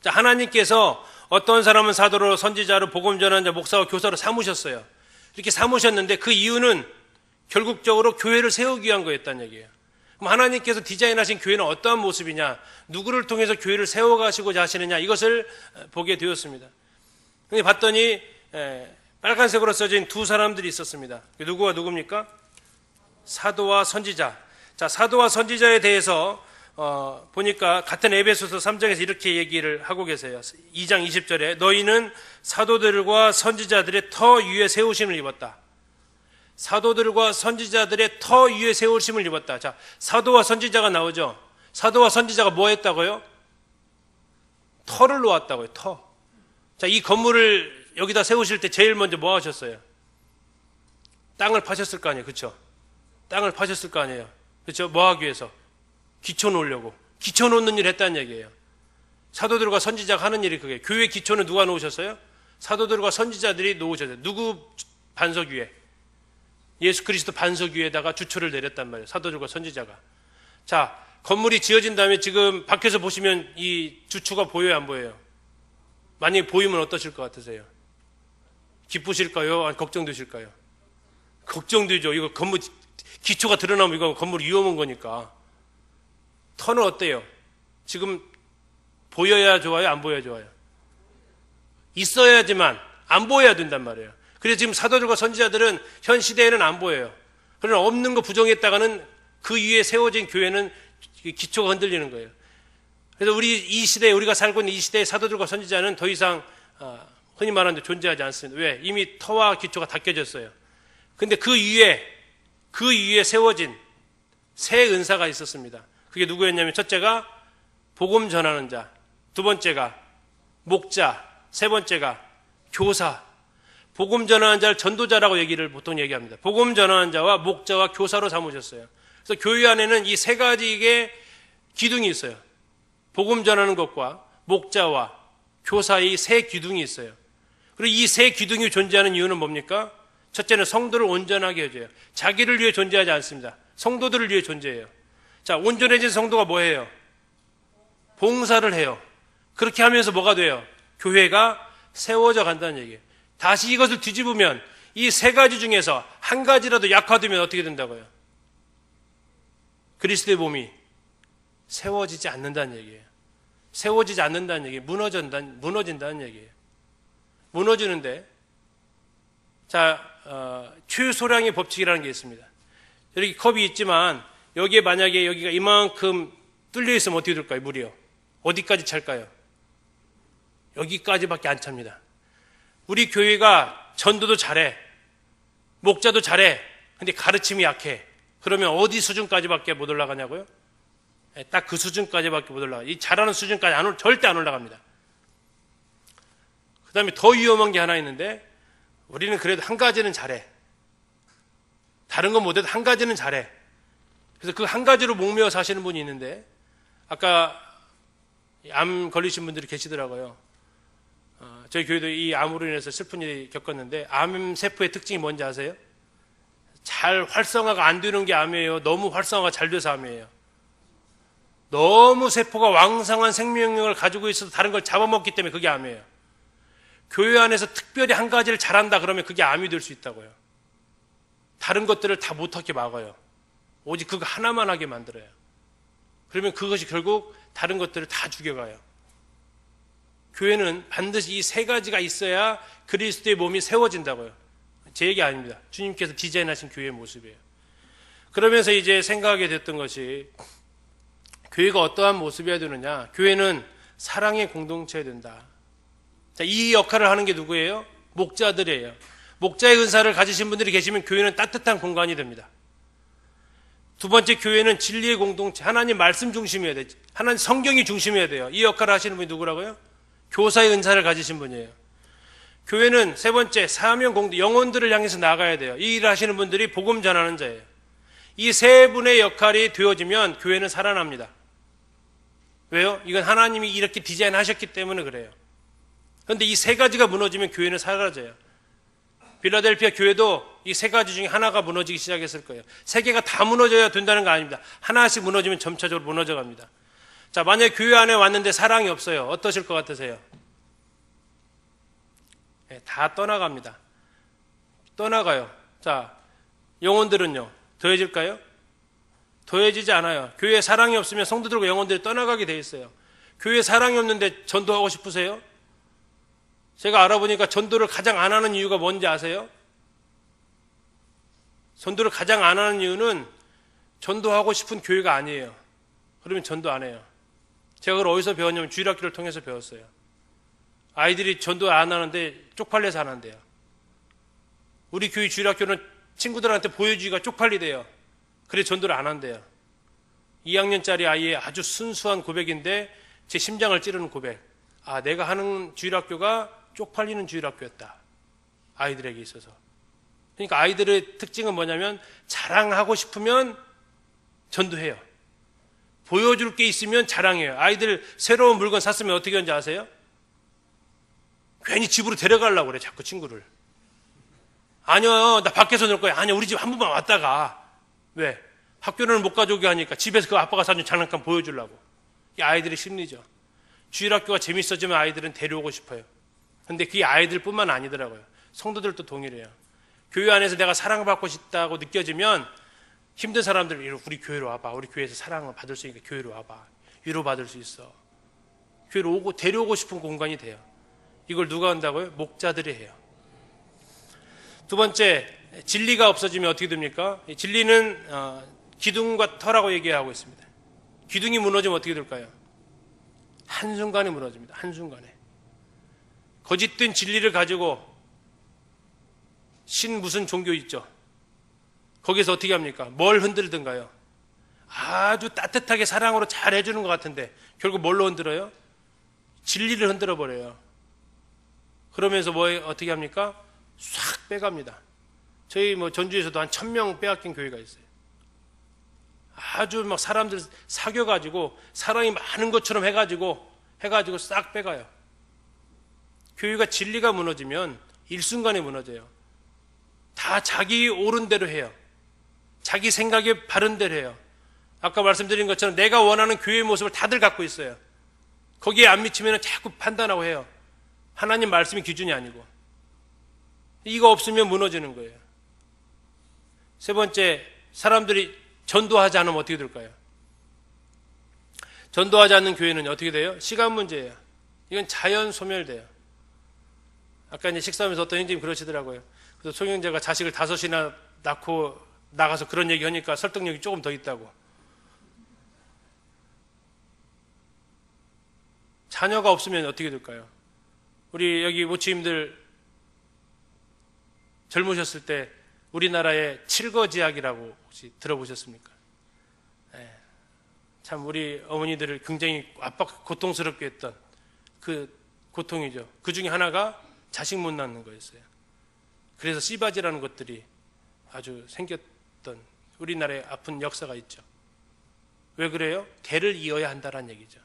자, 하나님께서 어떤 사람은 사도로, 선지자로, 복음 전환자, 목사와 교사로 삼으셨어요. 이렇게 삼으셨는데 그 이유는 결국적으로 교회를 세우기 위한 거였다는 얘기예요. 그럼 하나님께서 디자인하신 교회는 어떠한 모습이냐, 누구를 통해서 교회를 세워가시고자 하시느냐, 이것을 보게 되었습니다. 근데 봤더니 빨간색으로 써진 두 사람들이 있었습니다. 누구와 누굽니까? 사도와 선지자. 자, 사도와 선지자에 대해서 보니까 같은 에베소서 3장에서 이렇게 얘기를 하고 계세요. 2장 20절에 너희는 사도들과 선지자들의 터 위에 세우심을 입었다. 사도들과 선지자들의 터 위에 세우심을 입었다. 자, 사도와 선지자가 나오죠. 사도와 선지자가 뭐 했다고요? 터를 놓았다고요. 터. 자, 이 건물을 여기다 세우실 때 제일 먼저 뭐 하셨어요? 땅을 파셨을 거 아니에요. 그렇죠? 땅을 파셨을 거 아니에요. 그렇죠? 뭐 하기 위해서? 기초 놓으려고. 기초 놓는 일을 했다는 얘기예요. 사도들과 선지자가 하는 일이 그게. 교회 기초는 누가 놓으셨어요? 사도들과 선지자들이 놓으셨어요. 누구 반석 위에? 예수 그리스도 반석 위에다가 주초를 내렸단 말이에요. 사도들과 선지자가. 자, 건물이 지어진 다음에 지금 밖에서 보시면 이 주초가 보여요, 안 보여요? 만약에 보이면 어떠실 것 같으세요? 기쁘실까요? 아니, 걱정되실까요? 걱정되죠. 이거 건물 기초가 드러나면 이거 건물이 위험한 거니까. 터는 어때요? 지금 보여야 좋아요? 안 보여야 좋아요? 있어야지만 안 보여야 된단 말이에요. 그래서 지금 사도들과 선지자들은 현 시대에는 안 보여요. 그러나 없는 거 부정했다가는 그 위에 세워진 교회는 기초가 흔들리는 거예요. 그래서 이 시대에, 우리가 살고 있는 이 시대의 사도들과 선지자는 더 이상 흔히 말하는 데 존재하지 않습니다. 왜? 이미 터와 기초가 닦여졌어요. 근데 그 위에 세워진 새 은사가 있었습니다. 그게 누구였냐면 첫째가 복음 전하는 자, 두 번째가 목자, 세 번째가 교사. 복음 전하는 자를 전도자라고 보통 얘기합니다. 복음 전하는 자와 목자와 교사로 삼으셨어요. 그래서 교회 안에는 이 세 가지의 기둥이 있어요. 복음 전하는 것과 목자와 교사의 세 기둥이 있어요. 그리고 이 세 기둥이 존재하는 이유는 뭡니까? 첫째는 성도를 온전하게 해줘요. 자기를 위해 존재하지 않습니다. 성도들을 위해 존재해요. 자, 온전해진 성도가 뭐 해요? 봉사를 해요. 그렇게 하면서 뭐가 돼요? 교회가 세워져 간다는 얘기예요. 다시 이것을 뒤집으면 이 세 가지 중에서 한 가지라도 약화되면 어떻게 된다고요? 그리스도의 몸이 세워지지 않는다는 얘기예요. 세워지지 않는다는 얘기예요. 무너진다는 얘기예요. 무너지는데, 자, 최소량의 법칙이라는 게 있습니다. 이렇게 컵이 있지만 여기에 만약에 여기가 이만큼 뚫려 있으면 어떻게 될까요? 물이요. 어디까지 찰까요? 여기까지밖에 안 찹니다. 우리 교회가 전도도 잘해, 목자도 잘해, 근데 가르침이 약해. 그러면 어디 수준까지밖에 못 올라가냐고요? 딱 그 수준까지밖에 못 올라가. 이 잘하는 수준까지 절대 안 올라갑니다. 그 다음에 더 위험한 게 하나 있는데, 우리는 그래도 한 가지는 잘해. 다른 건 못해도 한 가지는 잘해. 그래서 그 한 가지로 목매어 사시는 분이 있는데, 아까 암 걸리신 분들이 계시더라고요. 저희 교회도 이 암으로 인해서 슬픈 일이 겪었는데, 암세포의 특징이 뭔지 아세요? 잘 활성화가 안 되는 게 암이에요? 너무 활성화가 잘 돼서 암이에요? 너무 세포가 왕성한 생명력을 가지고 있어서 다른 걸 잡아먹기 때문에 그게 암이에요. 교회 안에서 특별히 한 가지를 잘한다 그러면 그게 암이 될 수 있다고요. 다른 것들을 다 못하게 막아요. 오직 그거 하나만 하게 만들어요. 그러면 그것이 결국 다른 것들을 다 죽여가요. 교회는 반드시 이 세 가지가 있어야 그리스도의 몸이 세워진다고요. 제 얘기 아닙니다. 주님께서 디자인하신 교회의 모습이에요. 그러면서 이제 생각하게 됐던 것이, 교회가 어떠한 모습이어야 되느냐? 교회는 사랑의 공동체여야 된다. 자, 이 역할을 하는 게 누구예요? 목자들이에요. 목자의 은사를 가지신 분들이 계시면 교회는 따뜻한 공간이 됩니다. 두 번째, 교회는 진리의 공동체, 하나님 말씀 중심이어야 돼요. 하나님 성경이 중심이어야 돼요. 이 역할을 하시는 분이 누구라고요? 교사의 은사를 가지신 분이에요. 교회는 세 번째, 사명 공동, 영혼들을 향해서 나가야 돼요. 이 일을 하시는 분들이 복음 전하는 자예요. 이 세 분의 역할이 되어지면 교회는 살아납니다. 왜요? 이건 하나님이 이렇게 디자인하셨기 때문에 그래요. 그런데 이 세 가지가 무너지면 교회는 사라져요. 필라델피아 교회도 이 세 가지 중에 하나가 무너지기 시작했을 거예요. 세 개가 다 무너져야 된다는 거 아닙니다. 하나씩 무너지면 점차적으로 무너져 갑니다. 자, 만약에 교회 안에 왔는데 사랑이 없어요. 어떠실 것 같으세요? 네, 다 떠나갑니다. 떠나가요. 자, 영혼들은요, 더해질까요? 더해지지 않아요. 교회에 사랑이 없으면 성도들과 영혼들이 떠나가게 돼 있어요. 교회에 사랑이 없는데 전도하고 싶으세요? 제가 알아보니까 전도를 가장 안 하는 이유가 뭔지 아세요? 전도를 가장 안 하는 이유는 전도하고 싶은 교회가 아니에요. 그러면 전도 안 해요. 제가 그걸 어디서 배웠냐면 주일학교를 통해서 배웠어요. 아이들이 전도 안 하는데 쪽팔려서 안 한대요. 우리 교회 주일학교는 친구들한테 보여주기가 쪽팔리대요. 그래 전도를 안 한대요. 2학년짜리 아이의 아주 순수한 고백인데 제 심장을 찌르는 고백. 아, 내가 하는 주일학교가 쪽팔리는 주일학교였다. 아이들에게 있어서. 그러니까 아이들의 특징은 뭐냐면 자랑하고 싶으면 전도해요. 보여줄 게 있으면 자랑해요. 아이들 새로운 물건 샀으면 어떻게 하는지 아세요? 괜히 집으로 데려가려고 그래, 자꾸 친구를. 아니요, 나 밖에서 놀 거야. 아니요, 우리 집 한 번만 왔다가. 왜? 학교를 못 가져오게 하니까 집에서 그 아빠가 사준 장난감 보여주려고. 이 아이들의 심리죠. 주일학교가 재밌어지면 아이들은 데려오고 싶어요. 근데 그게 아이들뿐만 아니더라고요. 성도들도 동일해요. 교회 안에서 내가 사랑받고 싶다고 느껴지면 힘든 사람들, 우리 교회로 와봐. 우리 교회에서 사랑을 받을 수 있으니까 교회로 와봐. 위로받을 수 있어. 교회로 오고 데려오고 싶은 공간이 돼요. 이걸 누가 한다고요? 목자들이 해요. 두 번째, 진리가 없어지면 어떻게 됩니까? 진리는 기둥과 터라고 얘기하고 있습니다. 기둥이 무너지면 어떻게 될까요? 한순간에 무너집니다. 한순간에. 거짓된 진리를 가지고 신 무슨 종교 있죠? 거기서 어떻게 합니까? 뭘 흔들든가요? 아주 따뜻하게 사랑으로 잘 해주는 것 같은데 결국 뭘로 흔들어요? 진리를 흔들어 버려요. 그러면서 어떻게 합니까? 싹 빼갑니다. 저희 전주에서도 한 1000명 빼앗긴 교회가 있어요. 아주 막 사람들 사귀어가지고 사람이 많은 것처럼 해가지고 싹 빼가요. 교회가 진리가 무너지면 일순간에 무너져요. 다 자기 옳은 대로 해요. 자기 생각에 바른 대로 해요. 아까 말씀드린 것처럼 내가 원하는 교회의 모습을 다들 갖고 있어요. 거기에 안 미치면 자꾸 판단하고 해요. 하나님 말씀이 기준이 아니고. 이거 없으면 무너지는 거예요. 세 번째, 사람들이 전도하지 않으면 어떻게 될까요? 전도하지 않는 교회는 어떻게 돼요? 시간 문제예요. 이건 자연 소멸돼요. 아까 이제 식사하면서 어떤 형님이 그러시더라고요. 그래서 송영재가 자식을 5이나 낳고 나가서 그런 얘기 하니까 설득력이 조금 더 있다고. 자녀가 없으면 어떻게 될까요? 우리 여기 모치님들 젊으셨을 때 우리나라의 칠거지약이라고 혹시 들어보셨습니까? 네. 참 우리 어머니들을 굉장히 고통스럽게 했던 그 고통이죠. 그 중에 하나가 자식 못 낳는 거였어요. 그래서 씨바지라는 것들이 아주 생겼던 우리나라의 아픈 역사가 있죠. 왜 그래요? 대를 이어야 한다는 얘기죠.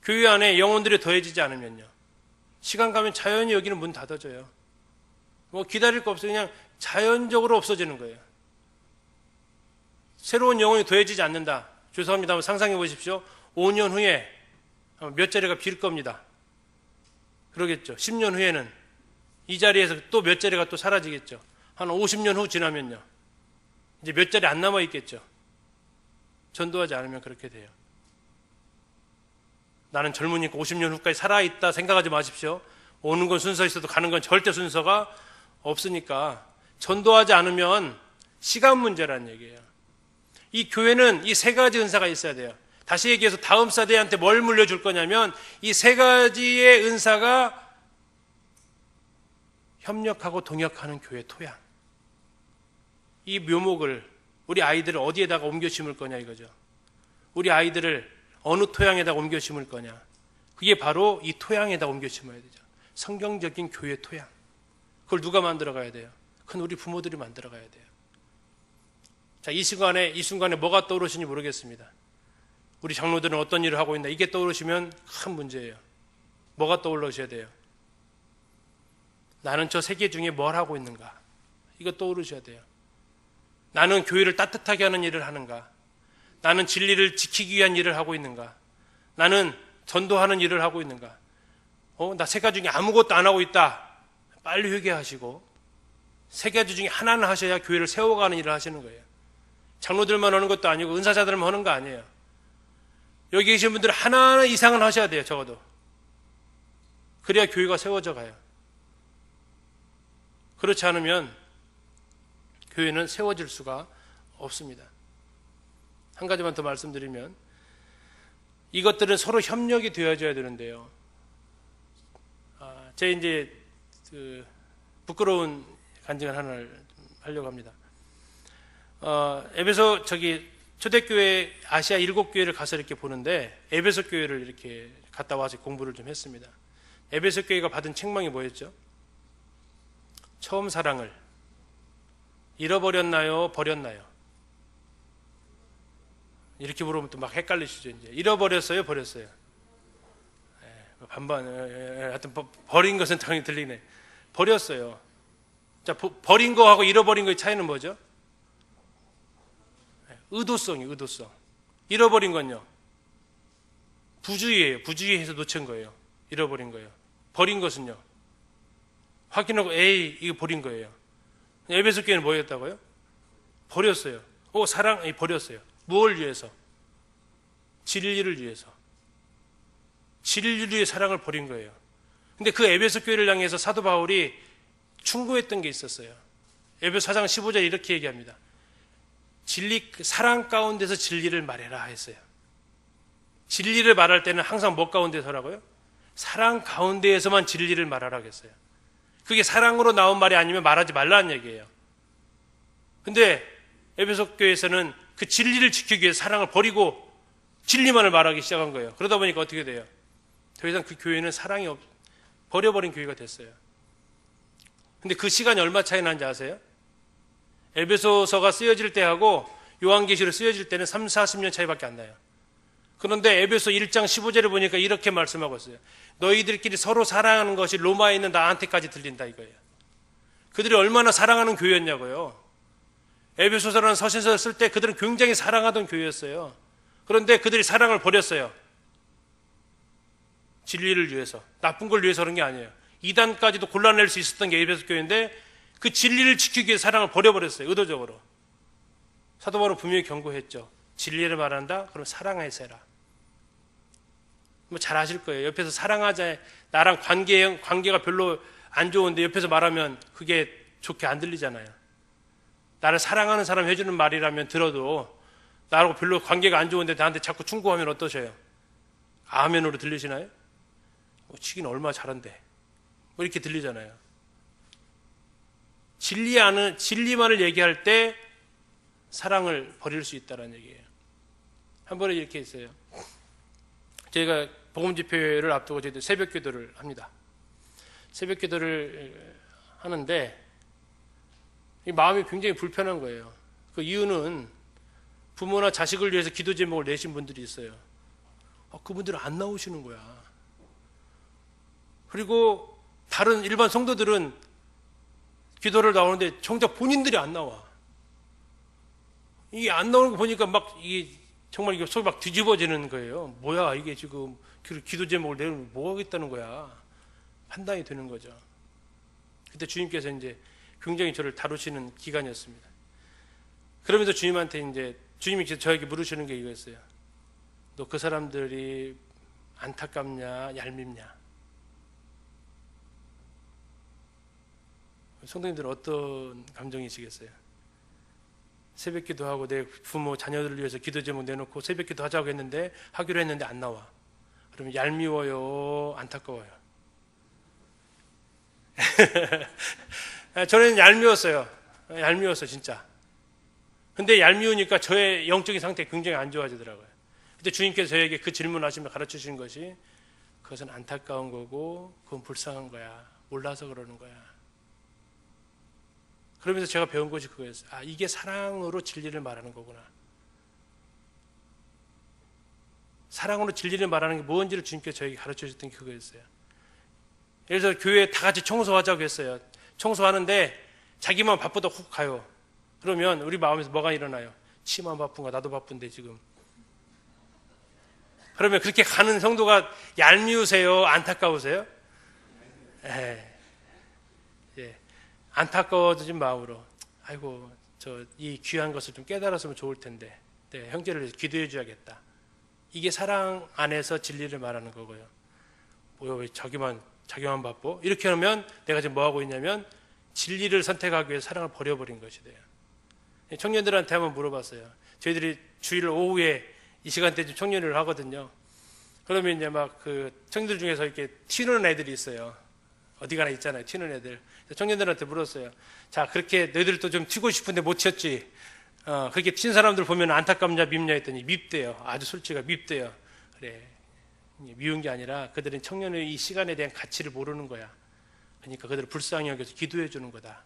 교회 안에 영혼들이 더해지지 않으면요, 시간 가면 자연히 여기는 문 닫아져요. 뭐 기다릴 거 없어요. 그냥 자연적으로 없어지는 거예요. 새로운 영혼이 더해지지 않는다. 죄송합니다. 한번 상상해 보십시오. 5년 후에 몇 자리가 빌 겁니다. 그러겠죠. 10년 후에는 이 자리에서 또 몇 자리가 또 사라지겠죠. 한 50년 후 지나면요, 이제 몇 자리 안 남아 있겠죠. 전도하지 않으면 그렇게 돼요. 나는 젊으니까 50년 후까지 살아있다 생각하지 마십시오. 오는 건 순서 있어도 가는 건 절대 순서가 없으니까 전도하지 않으면 시간 문제라는 얘기예요. 이 교회는 이 세 가지 은사가 있어야 돼요. 다시 얘기해서 다음 세대한테 뭘 물려줄 거냐면 이 세 가지의 은사가 협력하고 동역하는 교회 토양. 이 묘목을 우리 아이들을 어디에다가 옮겨 심을 거냐 이거죠. 우리 아이들을 어느 토양에다가 옮겨 심을 거냐. 그게 바로 이 토양에다 옮겨 심어야 되죠. 성경적인 교회 토양. 그걸 누가 만들어 가야 돼요? 그건 우리 부모들이 만들어 가야 돼요. 자, 이 순간에 뭐가 떠오르시는지 모르겠습니다. 우리 장로들은 어떤 일을 하고 있나, 이게 떠오르시면 큰 문제예요. 뭐가 떠올르셔야 돼요? 나는 저 세계 중에 뭘 하고 있는가? 이거 떠오르셔야 돼요. 나는 교회를 따뜻하게 하는 일을 하는가? 나는 진리를 지키기 위한 일을 하고 있는가? 나는 전도하는 일을 하고 있는가? 나 세 가지 중에 아무것도 안 하고 있다. 빨리 회개하시고 세 가지 중에 하나는 하셔야 교회를 세워가는 일을 하시는 거예요. 장로들만 하는 것도 아니고 은사자들만 하는 거 아니에요. 여기 계신 분들은 하나 이상은 하셔야 돼요. 적어도. 그래야 교회가 세워져 가요. 그렇지 않으면 교회는 세워질 수가 없습니다. 한 가지만 더 말씀드리면, 이것들은 서로 협력이 되어져야 되는데요. 제 이제 부끄러운 간증을 하나를 하려고 합니다. 에베소 초대교회 아시아 7교회를 가서 이렇게 보는데, 에베소 교회를 이렇게 갔다 와서 공부를 좀 했습니다. 에베소 교회가 받은 책망이 뭐였죠? 처음 사랑을 잃어버렸나요? 버렸나요? 이렇게 물으면 또 막 헷갈리시죠. 이제 잃어버렸어요? 버렸어요? 반반. 하여튼 버린 것은 당연히 들리네. 버렸어요. 자, 버린 거하고 잃어버린 거의 차이는 뭐죠? 의도성이에요. 의도성. 잃어버린 건요, 부주의예요. 부주의해서 놓친 거예요. 잃어버린 거예요. 버린 것은요, 확인하고 에이 이거 버린 거예요. 에베소 교회는 뭐였다고요? 버렸어요. 버렸어요. 무엇을 위해서? 진리를 위해서. 진리를 위해 사랑을 버린 거예요. 근데 그 에베소 교회를 향해서 사도 바울이 충고했던 게 있었어요. 에베소 4장 15절에 이렇게 얘기합니다. 사랑 가운데서 진리를 말해라 했어요. 진리를 말할 때는 항상 뭐 가운데서라고요? 사랑 가운데에서만 진리를 말하라고 했어요. 그게 사랑으로 나온 말이 아니면 말하지 말라는 얘기예요. 근데 에베소 교회에서는 그 진리를 지키기 위해 사랑을 버리고 진리만을 말하기 시작한 거예요. 그러다 보니까 어떻게 돼요? 더 이상 그 교회는 버려버린 교회가 됐어요. 근데 그 시간이 얼마 차이 나는지 아세요? 에베소서가 쓰여질 때하고 요한계시로 쓰여질 때는 30-40년 차이밖에 안 나요. 그런데 에베소 1장 15절에 보니까 이렇게 말씀하고 있어요. 너희들끼리 서로 사랑하는 것이 로마에 있는 나한테까지 들린다 이거예요. 그들이 얼마나 사랑하는 교회였냐고요. 에베소서라는 서신서를 쓸 때 그들은 굉장히 사랑하던 교회였어요. 그런데 그들이 사랑을 버렸어요. 진리를 위해서, 나쁜 걸 위해서 그런 게 아니에요. 이단까지도 골라낼 수 있었던 게 에베소 교회인데 그 진리를 지키기 위해 사랑을 버려버렸어요. 의도적으로. 사도 바울은 분명히 경고했죠. 진리를 말한다? 그럼 사랑해서 해라. 뭐 잘 아실 거예요. 옆에서 사랑하자, 나랑 관계가 별로 안 좋은데 옆에서 말하면 그게 좋게 안 들리잖아요. 나를 사랑하는 사람 해주는 말이라면 들어도 나하고 별로 관계가 안 좋은데 나한테 자꾸 충고하면 어떠셔요? 아멘으로 들리시나요? 치기는 얼마나 잘한데. 뭐 이렇게 들리잖아요. 진리만을 얘기할 때 사랑을 버릴 수 있다는 얘기예요. 한 번에 이렇게 있어요. 저희가 복음집회를 앞두고 저희들 새벽 기도를 합니다. 새벽 기도를 하는데 이 마음이 굉장히 불편한 거예요. 그 이유는 부모나 자식을 위해서 기도 제목을 내신 분들이 있어요. 그분들은 안 나오시는 거야. 그리고 다른 일반 성도들은 기도를 나오는데 정작 본인들이 안 나와. 이게 안 나오는 거 보니까 막 이게 정말 이게 속이 막 뒤집어지는 거예요. 뭐야 이게 지금 기도 제목을 내면 뭐 하겠다는 거야. 판단이 되는 거죠. 그때 주님께서 이제 굉장히 저를 다루시는 기간이었습니다. 그러면서 주님한테 이제 주님이 저에게 물으시는 게 이거였어요. 너 그 사람들이 안타깝냐 얄밉냐? 성도님들은 어떤 감정이시겠어요? 새벽 기도하고 내 부모 자녀들을 위해서 기도 제목 내놓고 새벽 기도 하자고 했는데 하기로 했는데 안 나와. 그러면 얄미워요 안타까워요? 저는 얄미웠어요. 얄미웠어 진짜. 근데 얄미우니까 저의 영적인 상태 굉장히 안 좋아지더라고요. 근데 주님께서 저에게 그 질문하시며 가르쳐 주신 것이 그것은 안타까운 거고 그건 불쌍한 거야. 몰라서 그러는 거야. 그러면서 제가 배운 것이 그거였어요. 이게 사랑으로 진리를 말하는 거구나. 사랑으로 진리를 말하는 게 뭔지를 주님께서 저에게 가르쳐 주셨던 게 그거였어요. 예를 들어서 교회에 다 같이 청소하자고 했어요. 청소하는데 자기만 바쁘다 훅 가요. 그러면 우리 마음에서 뭐가 일어나요? 치만 바쁜가? 나도 바쁜데 지금. 그러면 그렇게 가는 성도가 얄미우세요? 안타까우세요? 예. 안타까워진 마음으로 아이고 저 이 귀한 것을 좀 깨달았으면 좋을 텐데 네, 형제를 위해서 기도해 줘야겠다. 이게 사랑 안에서 진리를 말하는 거고요. 뭐야 왜 자기만 바빠? 이렇게 하면 내가 지금 뭐 하고 있냐면 진리를 선택하기 위해서 사랑을 버려버린 것이 돼요. 청년들한테 한번 물어봤어요. 저희들이 주일 오후에 이 시간대 좀 청년회를 하거든요. 그러면 이제 막 그 청년들 중에서 이렇게 튀는 애들이 있어요. 어디 가나 있잖아요. 튀는 애들. 청년들한테 물었어요. 자, 그렇게 너희들도 좀 튀고 싶은데 못 튀었지. 그렇게 튄 사람들 보면 안타깝냐 밉냐 했더니 밉대요. 아주 솔직하게 밉대요. 그래. 미운 게 아니라 그들은 청년의 이 시간에 대한 가치를 모르는 거야. 그러니까 그들을 불쌍히 여겨서 기도해 주는 거다.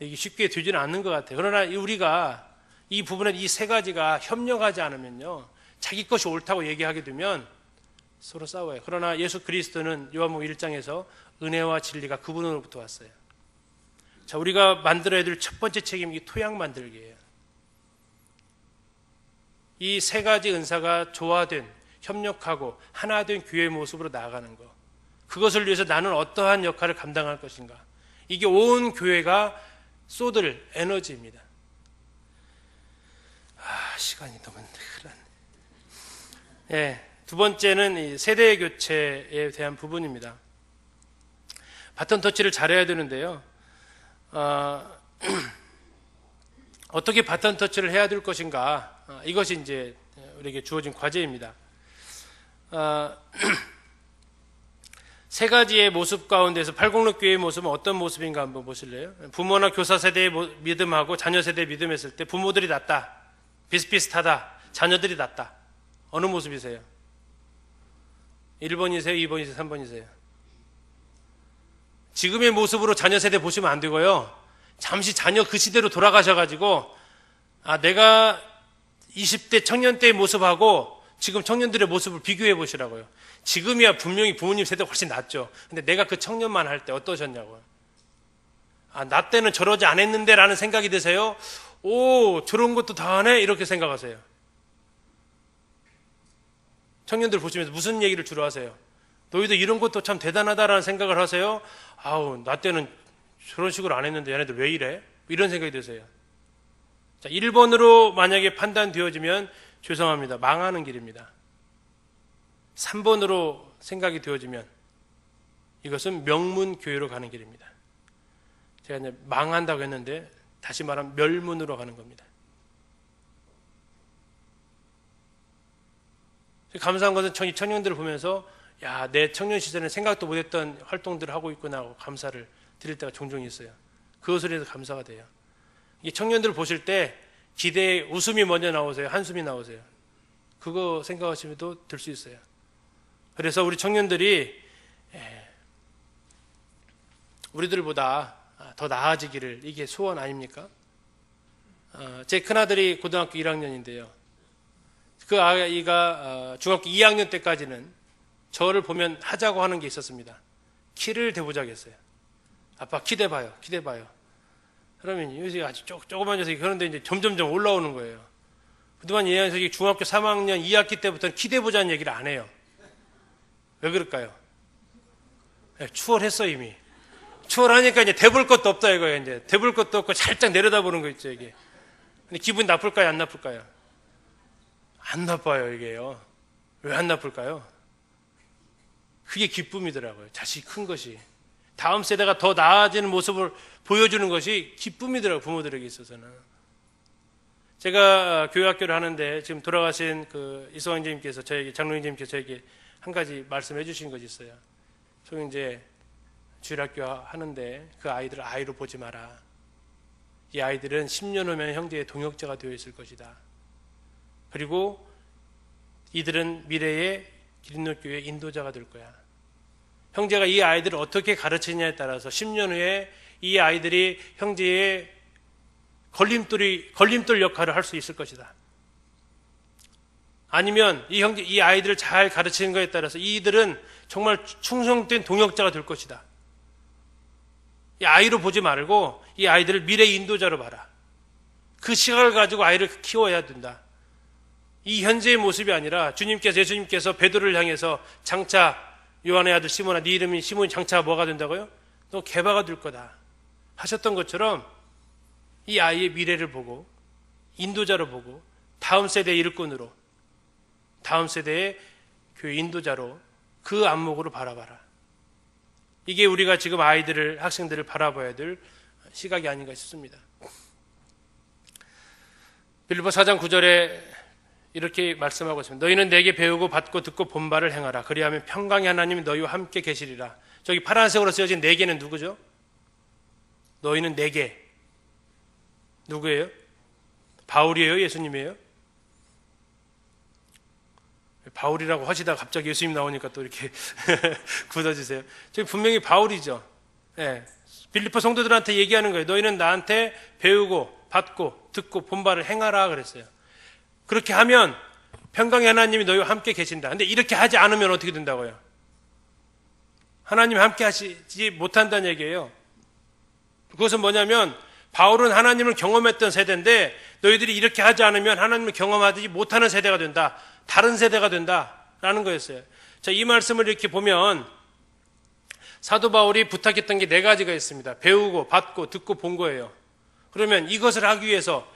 이게 쉽게 되지는 않는 것 같아요. 그러나 우리가 이 부분에 이 세 가지가 협력하지 않으면요. 자기 것이 옳다고 얘기하게 되면 서로 싸워요. 그러나 예수 그리스도는 요한복음 1장에서 은혜와 진리가 그분으로부터 왔어요. 자, 우리가 만들어야 될 첫 번째 책임이 토양 만들기예요. 이 세 가지 은사가 조화된, 협력하고 하나 된 교회의 모습으로 나아가는 것. 그것을 위해서 나는 어떠한 역할을 감당할 것인가. 이게 온 교회가 쏟을 에너지입니다. 시간이 너무 흐르네. 예, 두 번째는 이 세대 교체에 대한 부분입니다. 바톤 터치를 잘해야 되는데요. 어떻게 바톤 터치를 해야 될 것인가? 이것이 이제 우리에게 주어진 과제입니다. 세 가지의 모습 가운데서 팔공로교회의 모습은 어떤 모습인가 한번 보실래요? 부모나 교사 세대의 믿음하고 자녀 세대의 믿음 했을 때 부모들이 낫다. 비슷비슷하다. 자녀들이 낫다. 어느 모습이세요? 1번이세요? 2번이세요? 3번이세요? 지금의 모습으로 자녀 세대 보시면 안 되고요. 잠시 자녀 그 시대로 돌아가셔가지고 내가 20대 청년 때의 모습하고 지금 청년들의 모습을 비교해 보시라고요. 지금이야 분명히 부모님 세대가 훨씬 낫죠. 근데 내가 그 청년만 할 때 어떠셨냐고요. 나 때는 저러지 않았는데 라는 생각이 드세요? 오, 저런 것도 다 하네? 이렇게 생각하세요. 청년들 보시면서 무슨 얘기를 주로 하세요? 너희도 이런 것도 참 대단하다라는 생각을 하세요? 나 때는 저런 식으로 안 했는데 얘네들 왜 이래? 이런 생각이 드세요. 자, 1번으로 만약에 판단되어지면 죄송합니다. 망하는 길입니다. 3번으로 생각이 되어지면 이것은 명문교회로 가는 길입니다. 제가 이제 망한다고 했는데 다시 말하면 멸문으로 가는 겁니다. 감사한 것은 청년들을 보면서 야, 내 청년 시절에 생각도 못했던 활동들을 하고 있구나 하고 감사를 드릴 때가 종종 있어요. 그것을 해서 감사가 돼요. 이 청년들을 보실 때 기대에 웃음이 먼저 나오세요? 한숨이 나오세요? 그거 생각하시면 들 수 있어요. 그래서 우리 청년들이 우리들보다 더 나아지기를, 이게 소원 아닙니까? 제 큰아들이 고등학교 1학년인데요. 그 아이가 중학교 2학년 때까지는 저를 보면 하자고 하는 게 있었습니다. 키를 대보자고 했어요. 아빠 키 대봐요. 키 대봐요. 그러면 요새 아주 조그만 녀석이 그런데 이제 점점점 올라오는 거예요. 그동안 이 녀석이 중학교 3학년 2학기 때부터는 키 대보자는 얘기를 안 해요. 왜 그럴까요? 추월했어 이미. 추월하니까 이제 대볼 것도 없다 이거예요. 이제 대볼 것도 없고 살짝 내려다보는 거 있죠 이게. 근데 기분 나쁠까요? 안 나쁠까요? 안 나빠요 이게요. 왜 안 나쁠까요? 그게 기쁨이더라고요. 자식이 큰 것이. 다음 세대가 더 나아지는 모습을 보여주는 것이 기쁨이더라고요. 부모들에게 있어서는. 제가 교회학교를 하는데 지금 돌아가신 그 이소영 선생님께서 저에게, 장로님 선생님께서 저에게 한 가지 말씀해 주신 것이 있어요. 저는 이제 주일학교 하는데 그 아이들을 아이로 보지 마라. 이 아이들은 10년 후면 형제의 동역자가 되어 있을 것이다. 그리고 이들은 미래의 기린노교회 인도자가 될 거야. 형제가 이 아이들을 어떻게 가르치느냐에 따라서 10년 후에 이 아이들이 형제의 걸림돌 역할을 할 수 있을 것이다. 아니면 이 아이들을 잘 가르치는 것에 따라서 이들은 정말 충성된 동역자가 될 것이다. 이 아이로 보지 말고 이 아이들을 미래의 인도자로 봐라. 그 시각을 가지고 아이를 키워야 된다. 이 현재의 모습이 아니라 예수님께서 베드로를 향해서 장차 요한의 아들 시몬아, 네 이름이 시몬이 장차 뭐가 된다고요? 너 개바가 될 거다 하셨던 것처럼 이 아이의 미래를 보고 인도자로 보고 다음 세대의 일꾼으로, 다음 세대의 교회 인도자로 그 안목으로 바라봐라. 이게 우리가 지금 아이들을, 학생들을 바라봐야 될 시각이 아닌가 싶습니다. 빌립보 4장 9절에 이렇게 말씀하고 있습니다. 너희는 내게 배우고 받고 듣고 본 바를 행하라. 그리하면 평강의 하나님이 너희와 함께 계시리라. 저기 파란색으로 쓰여진 네 개는 누구죠? 너희는 네 개. 누구예요? 바울이에요? 예수님이에요? 바울이라고 하시다가 갑자기 예수님 나오니까 또 이렇게 굳어지세요. 저기 분명히 바울이죠. 네. 빌립보 성도들한테 얘기하는 거예요. 너희는 나한테 배우고 받고 듣고 본 바를 행하라 그랬어요. 그렇게 하면 평강의 하나님이 너희와 함께 계신다. 근데 이렇게 하지 않으면 어떻게 된다고요? 하나님이 함께 하시지 못한다는 얘기예요. 그것은 뭐냐면 바울은 하나님을 경험했던 세대인데 너희들이 이렇게 하지 않으면 하나님을 경험하지 못하는 세대가 된다. 다른 세대가 된다라는 거였어요. 자, 이 말씀을 이렇게 보면 사도 바울이 부탁했던 게 네 가지가 있습니다. 배우고 받고 듣고 본 거예요. 그러면 이것을 하기 위해서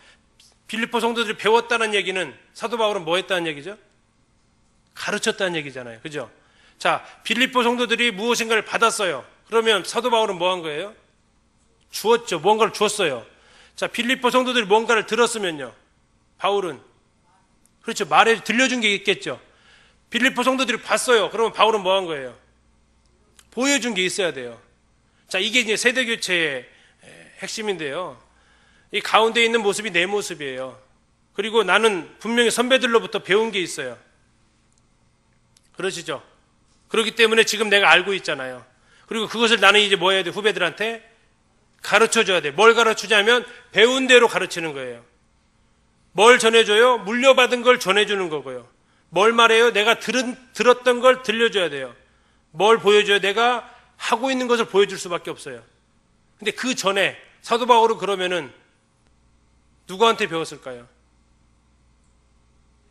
빌립보 성도들이 배웠다는 얘기는 사도 바울은 뭐 했다는 얘기죠? 가르쳤다는 얘기잖아요. 그죠? 자, 빌립보 성도들이 무엇인가를 받았어요. 그러면 사도 바울은 뭐 한 거예요? 주었죠. 뭔가를 주었어요. 자, 빌립보 성도들이 뭔가를 들었으면요. 바울은 그렇죠. 말에 들려준 게 있겠죠. 빌립보 성도들이 봤어요. 그러면 바울은 뭐 한 거예요? 보여준 게 있어야 돼요. 자, 이게 이제 세대 교체의 핵심인데요. 이 가운데 있는 모습이 내 모습이에요. 그리고 나는 분명히 선배들로부터 배운 게 있어요. 그러시죠? 그렇기 때문에 지금 내가 알고 있잖아요. 그리고 그것을 나는 이제 뭐 해야 돼? 후배들한테 가르쳐줘야 돼. 뭘 가르치냐면 배운 대로 가르치는 거예요. 뭘 전해줘요? 물려받은 걸 전해주는 거고요. 뭘 말해요? 내가 들었던 걸 들려줘야 돼요. 뭘 보여줘요? 내가 하고 있는 것을 보여줄 수밖에 없어요. 근데 그 전에 사도 바울은 그러면은 누구한테 배웠을까요?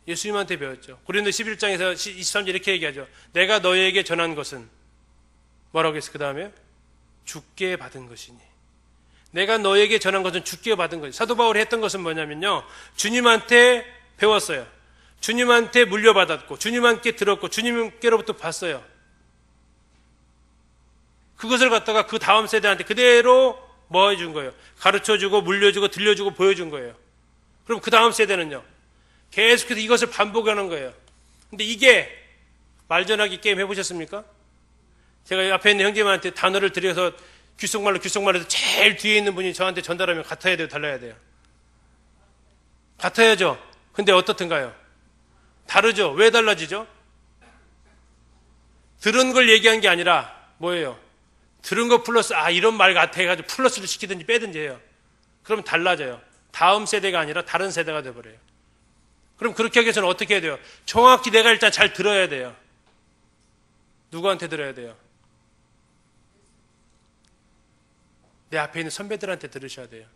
예수님한테 배웠죠. 고린도 11장에서 23절 이렇게 얘기하죠. 내가 너희에게 전한 것은 뭐라고 했어요? 그 다음에 주께 받은 것이니. 내가 너에게 전한 것은 주께 받은 것이. 사도 바울이 했던 것은 뭐냐면요. 주님한테 배웠어요. 주님한테 물려받았고 주님한테 들었고 주님께로부터 봤어요. 그것을 갖다가 그 다음 세대한테 그대로 뭐 해준 거예요? 가르쳐주고 물려주고 들려주고 보여준 거예요. 그럼 그 다음 세대는요. 계속해서 이것을 반복하는 거예요. 근데 이게 말전하기 게임 해보셨습니까? 제가 앞에 있는 형제님한테 단어를 드려서 귓속말로 제일 뒤에 있는 분이 저한테 전달하면 같아야 돼요, 달라야 돼요? 같아야죠. 근데 어떻든가요? 다르죠. 왜 달라지죠? 들은 걸 얘기한 게 아니라 뭐예요? 들은 거 플러스 이런 말 같아 해가지고 플러스를 시키든지 빼든지 해요. 그러면 달라져요. 다음 세대가 아니라 다른 세대가 돼버려요. 그럼 그렇게 하기 위해서는 어떻게 해야 돼요? 정확히 내가 일단 잘 들어야 돼요. 누구한테 들어야 돼요? 내 앞에 있는 선배들한테 들으셔야 돼요.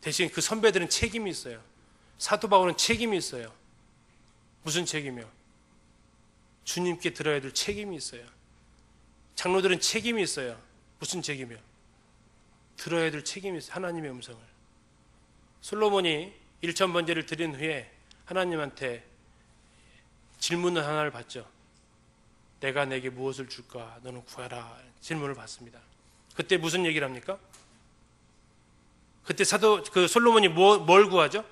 대신 그 선배들은 책임이 있어요. 사도 바울은 책임이 있어요. 무슨 책임이요? 주님께 들어야 될 책임이 있어요. 장로들은 책임이 있어요. 무슨 책임이요? 들어야 될 책임이 있어요. 하나님의 음성을. 솔로몬이 1000번제를 드린 후에 하나님한테 질문을 하나를 받죠. 내가 내게 무엇을 줄까? 너는 구하라. 질문을 받습니다. 그때 무슨 얘기를 합니까? 그때 솔로몬이 뭘 구하죠?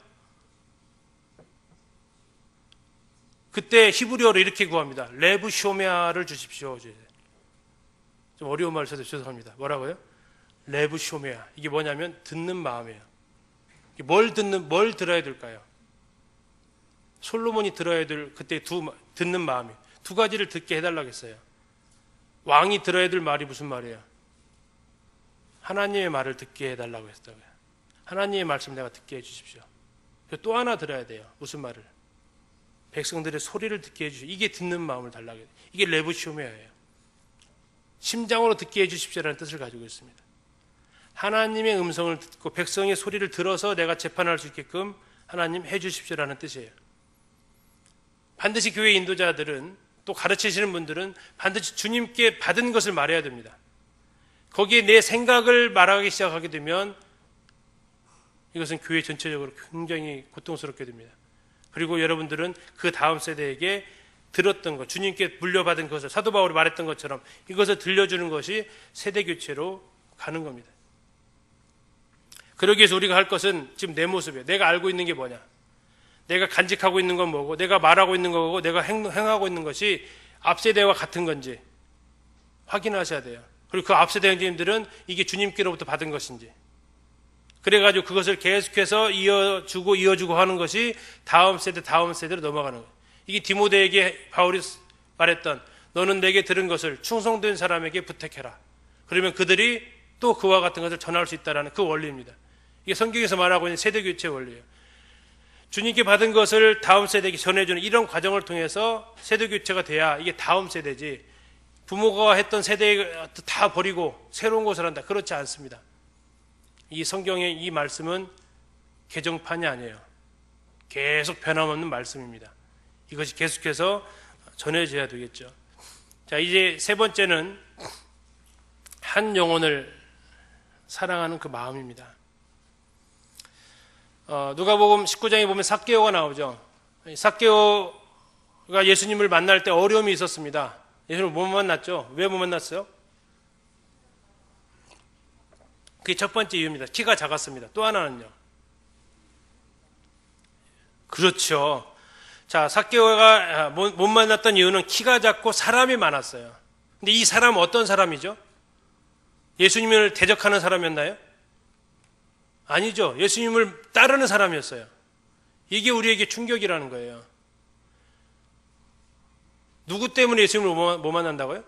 그때 히브리어로 이렇게 구합니다. 레브 쇼메아를 주십시오. 좀 어려운 말 써서 죄송합니다. 뭐라고요? 레브 쇼메아. 이게 뭐냐면 듣는 마음이에요. 뭘 들어야 될까요? 솔로몬이 들어야 될 그때 듣는 마음이 두 가지를 듣게 해달라고 했어요. 왕이 들어야 될 말이 무슨 말이에요? 하나님의 말을 듣게 해달라고 했다고요. 하나님의 말씀 내가 듣게 해주십시오. 또 하나 들어야 돼요. 무슨 말을? 백성들의 소리를 듣게 해주십시오. 이게 듣는 마음을 달라고 해요. 이게 레브쇼메아예요. 심장으로 듣게 해주십시오라는 뜻을 가지고 있습니다. 하나님의 음성을 듣고 백성의 소리를 들어서 내가 재판할 수 있게끔 하나님 해주십시오라는 뜻이에요. 반드시 교회 인도자들은 또 가르치시는 분들은 반드시 주님께 받은 것을 말해야 됩니다. 거기에 내 생각을 말하기 시작하게 되면 이것은 교회 전체적으로 굉장히 고통스럽게 됩니다. 그리고 여러분들은 그 다음 세대에게 들었던 것, 주님께 물려받은 것을 사도 바울이 말했던 것처럼 이것을 들려주는 것이 세대 교체로 가는 겁니다. 그러기 위해서 우리가 할 것은 지금 내 모습이에요. 내가 알고 있는 게 뭐냐? 내가 간직하고 있는 건 뭐고, 내가 말하고 있는 거고, 내가 행하고 있는 것이 앞세대와 같은 건지 확인하셔야 돼요. 그리고 그 앞세대 형제님들은 이게 주님께로부터 받은 것인지, 그래가지고 그것을 계속해서 이어주고 하는 것이 다음 세대로 넘어가는 거예요. 이게 디모데에게 바울이 말했던 너는 내게 들은 것을 충성된 사람에게 부탁해라. 그러면 그들이 또 그와 같은 것을 전할 수 있다는 그 원리입니다. 이게 성경에서 말하고 있는 세대교체 원리예요. 주님께 받은 것을 다음 세대에게 전해주는 이런 과정을 통해서 세대교체가 돼야 이게 다음 세대지, 부모가 했던 세대 다 버리고 새로운 것을 한다, 그렇지 않습니다. 이 성경의 이 말씀은 개정판이 아니에요. 계속 변함없는 말씀입니다. 이것이 계속해서 전해져야 되겠죠. 자, 이제 세 번째는 한 영혼을 사랑하는 그 마음입니다. 누가복음 19장에 보면 삭개오가 나오죠. 삭개오가 예수님을 만날 때 어려움이 있었습니다. 예수님을 못 만났죠. 왜 못 만났어요? 그게 첫 번째 이유입니다. 키가 작았습니다. 또 하나는요. 그렇죠. 자, 삭개오가 못 만났던 이유는 키가 작고 사람이 많았어요. 근데 이 사람은 어떤 사람이죠? 예수님을 대적하는 사람이었나요? 아니죠. 예수님을 따르는 사람이었어요. 이게 우리에게 충격이라는 거예요. 누구 때문에 예수님을 못 만난다고요?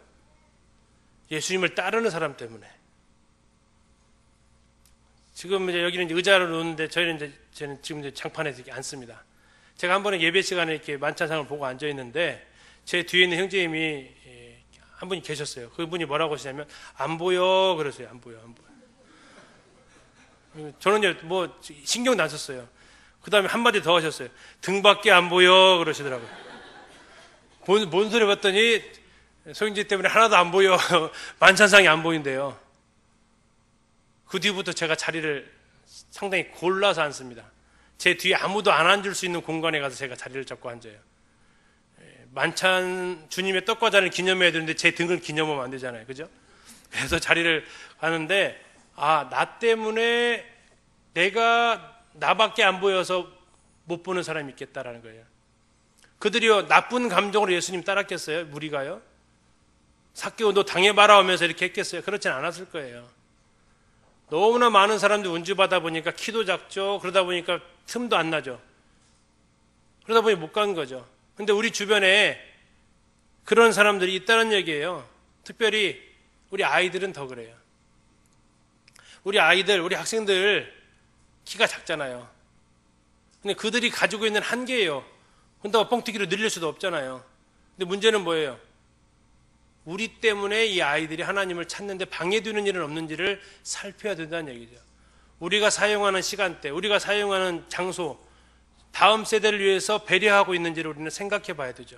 예수님을 따르는 사람 때문에. 지금 이제 여기는 이제 의자를 놓는데 저는 지금 이제 장판에서 이렇게 앉습니다. 제가 한 번에 예배 시간에 이렇게 만찬상을 보고 앉아 있는데 제 뒤에 있는 형제님이 한 분이 계셨어요. 그분이 뭐라고 하시냐면 안 보여 그러세요. 안 보여. 저는 뭐 신경도 안 썼어요. 그 다음에 한마디 더 하셨어요. 등밖에 안 보여 그러시더라고요. 뭔 소리 봤더니 소인지 때문에 하나도 안 보여. 만찬상이 안 보인대요. 그 뒤부터 제가 자리를 상당히 골라서 앉습니다. 제 뒤에 아무도 안 앉을 수 있는 공간에 가서 제가 자리를 잡고 앉아요. 만찬 주님의 떡과 잔을 기념해야 되는데 제 등을 기념하면 안 되잖아요. 그죠? 그래서 자리를 가는데 나 때문에 나밖에 안 보여서 못 보는 사람이 있겠다라는 거예요. 그들이요 나쁜 감정으로 예수님 따랐겠어요? 무리가요? 삭개오 너 당해봐라 하면서 이렇게 했겠어요? 그렇진 않았을 거예요. 너무나 많은 사람들이 운주받아 보니까 키도 작죠. 그러다 보니까 틈도 안 나죠. 그러다 보니 못 간 거죠. 근데 우리 주변에 그런 사람들이 있다는 얘기예요. 특별히 우리 아이들은 더 그래요. 우리 아이들, 우리 학생들 키가 작잖아요. 근데 그들이 가지고 있는 한계예요. 근데 뻥튀기로 늘릴 수도 없잖아요. 근데 문제는 뭐예요? 우리 때문에 이 아이들이 하나님을 찾는데 방해되는 일은 없는지를 살펴야 된다는 얘기죠. 우리가 사용하는 시간대, 우리가 사용하는 장소, 다음 세대를 위해서 배려하고 있는지를 우리는 생각해 봐야 되죠.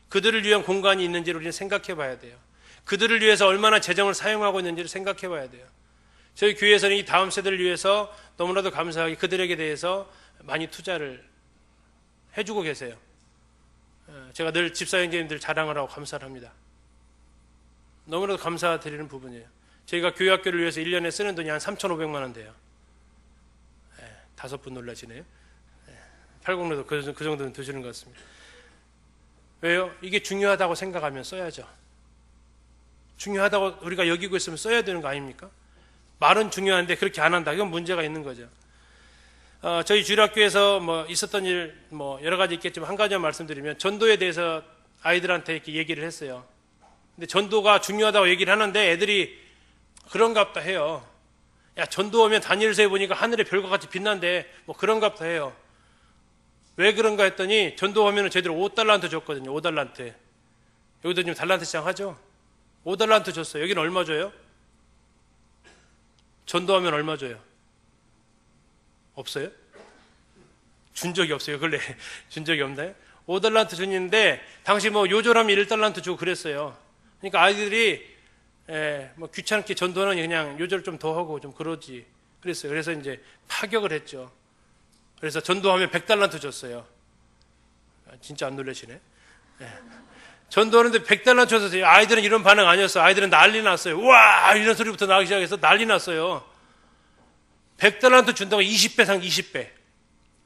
그들을 위한 공간이 있는지를 우리는 생각해 봐야 돼요. 그들을 위해서 얼마나 재정을 사용하고 있는지를 생각해 봐야 돼요. 저희 교회에서는 이 다음 세대를 위해서 너무나도 감사하게 그들에게 대해서 많이 투자를 해주고 계세요. 제가 늘 집사형제님들 자랑을 하고 감사를 합니다. 너무나도 감사드리는 부분이에요. 저희가 교회학교를 위해서 1년에 쓰는 돈이 한 3,500만 원 돼요. 5분 놀라시네요. 80로도 그 정도는 드시는 것 같습니다. 왜요? 이게 중요하다고 생각하면 써야죠. 중요하다고 우리가 여기고 있으면 써야 되는 거 아닙니까? 말은 중요한데 그렇게 안 한다. 이건 문제가 있는 거죠. 저희 주일학교에서 뭐 있었던 일 뭐 여러 가지 있겠지만 한 가지만 말씀드리면 전도에 대해서 아이들한테 이렇게 얘기를 했어요. 근데 전도가 중요하다고 얘기를 하는데 애들이 그런갑다 해요. 야, 전도하면 다니엘서에 보니까 하늘의 별과 같이 빛난데 뭐 그런갑다 해요. 왜 그런가 했더니 전도하면 제대로 5달란트 줬거든요. 5달란트. 여기도 지금 달란트 시장 하죠? 5달란트 줬어요. 여기는 얼마 줘요? 전도하면 얼마 줘요? 없어요? 준 적이 없어요. 근래 준 적이 없나요? 5달란트 줬는데 당시 뭐 요절하면 1달란트 주고 그랬어요. 그러니까 아이들이 뭐 귀찮게 전도는 그냥 요절 좀 더 하고 좀 그러지 그랬어요. 그래서 이제 파격을 했죠. 그래서 전도하면 100달란트 줬어요. 진짜 안 놀라시네. 전도하는데 100달란트 줬어요. 아이들은 이런 반응 아니었어요. 아이들은 난리 났어요. 우와! 이런 소리부터 나기 시작해서 난리 났어요. 100달란트 준다고 20배 20배.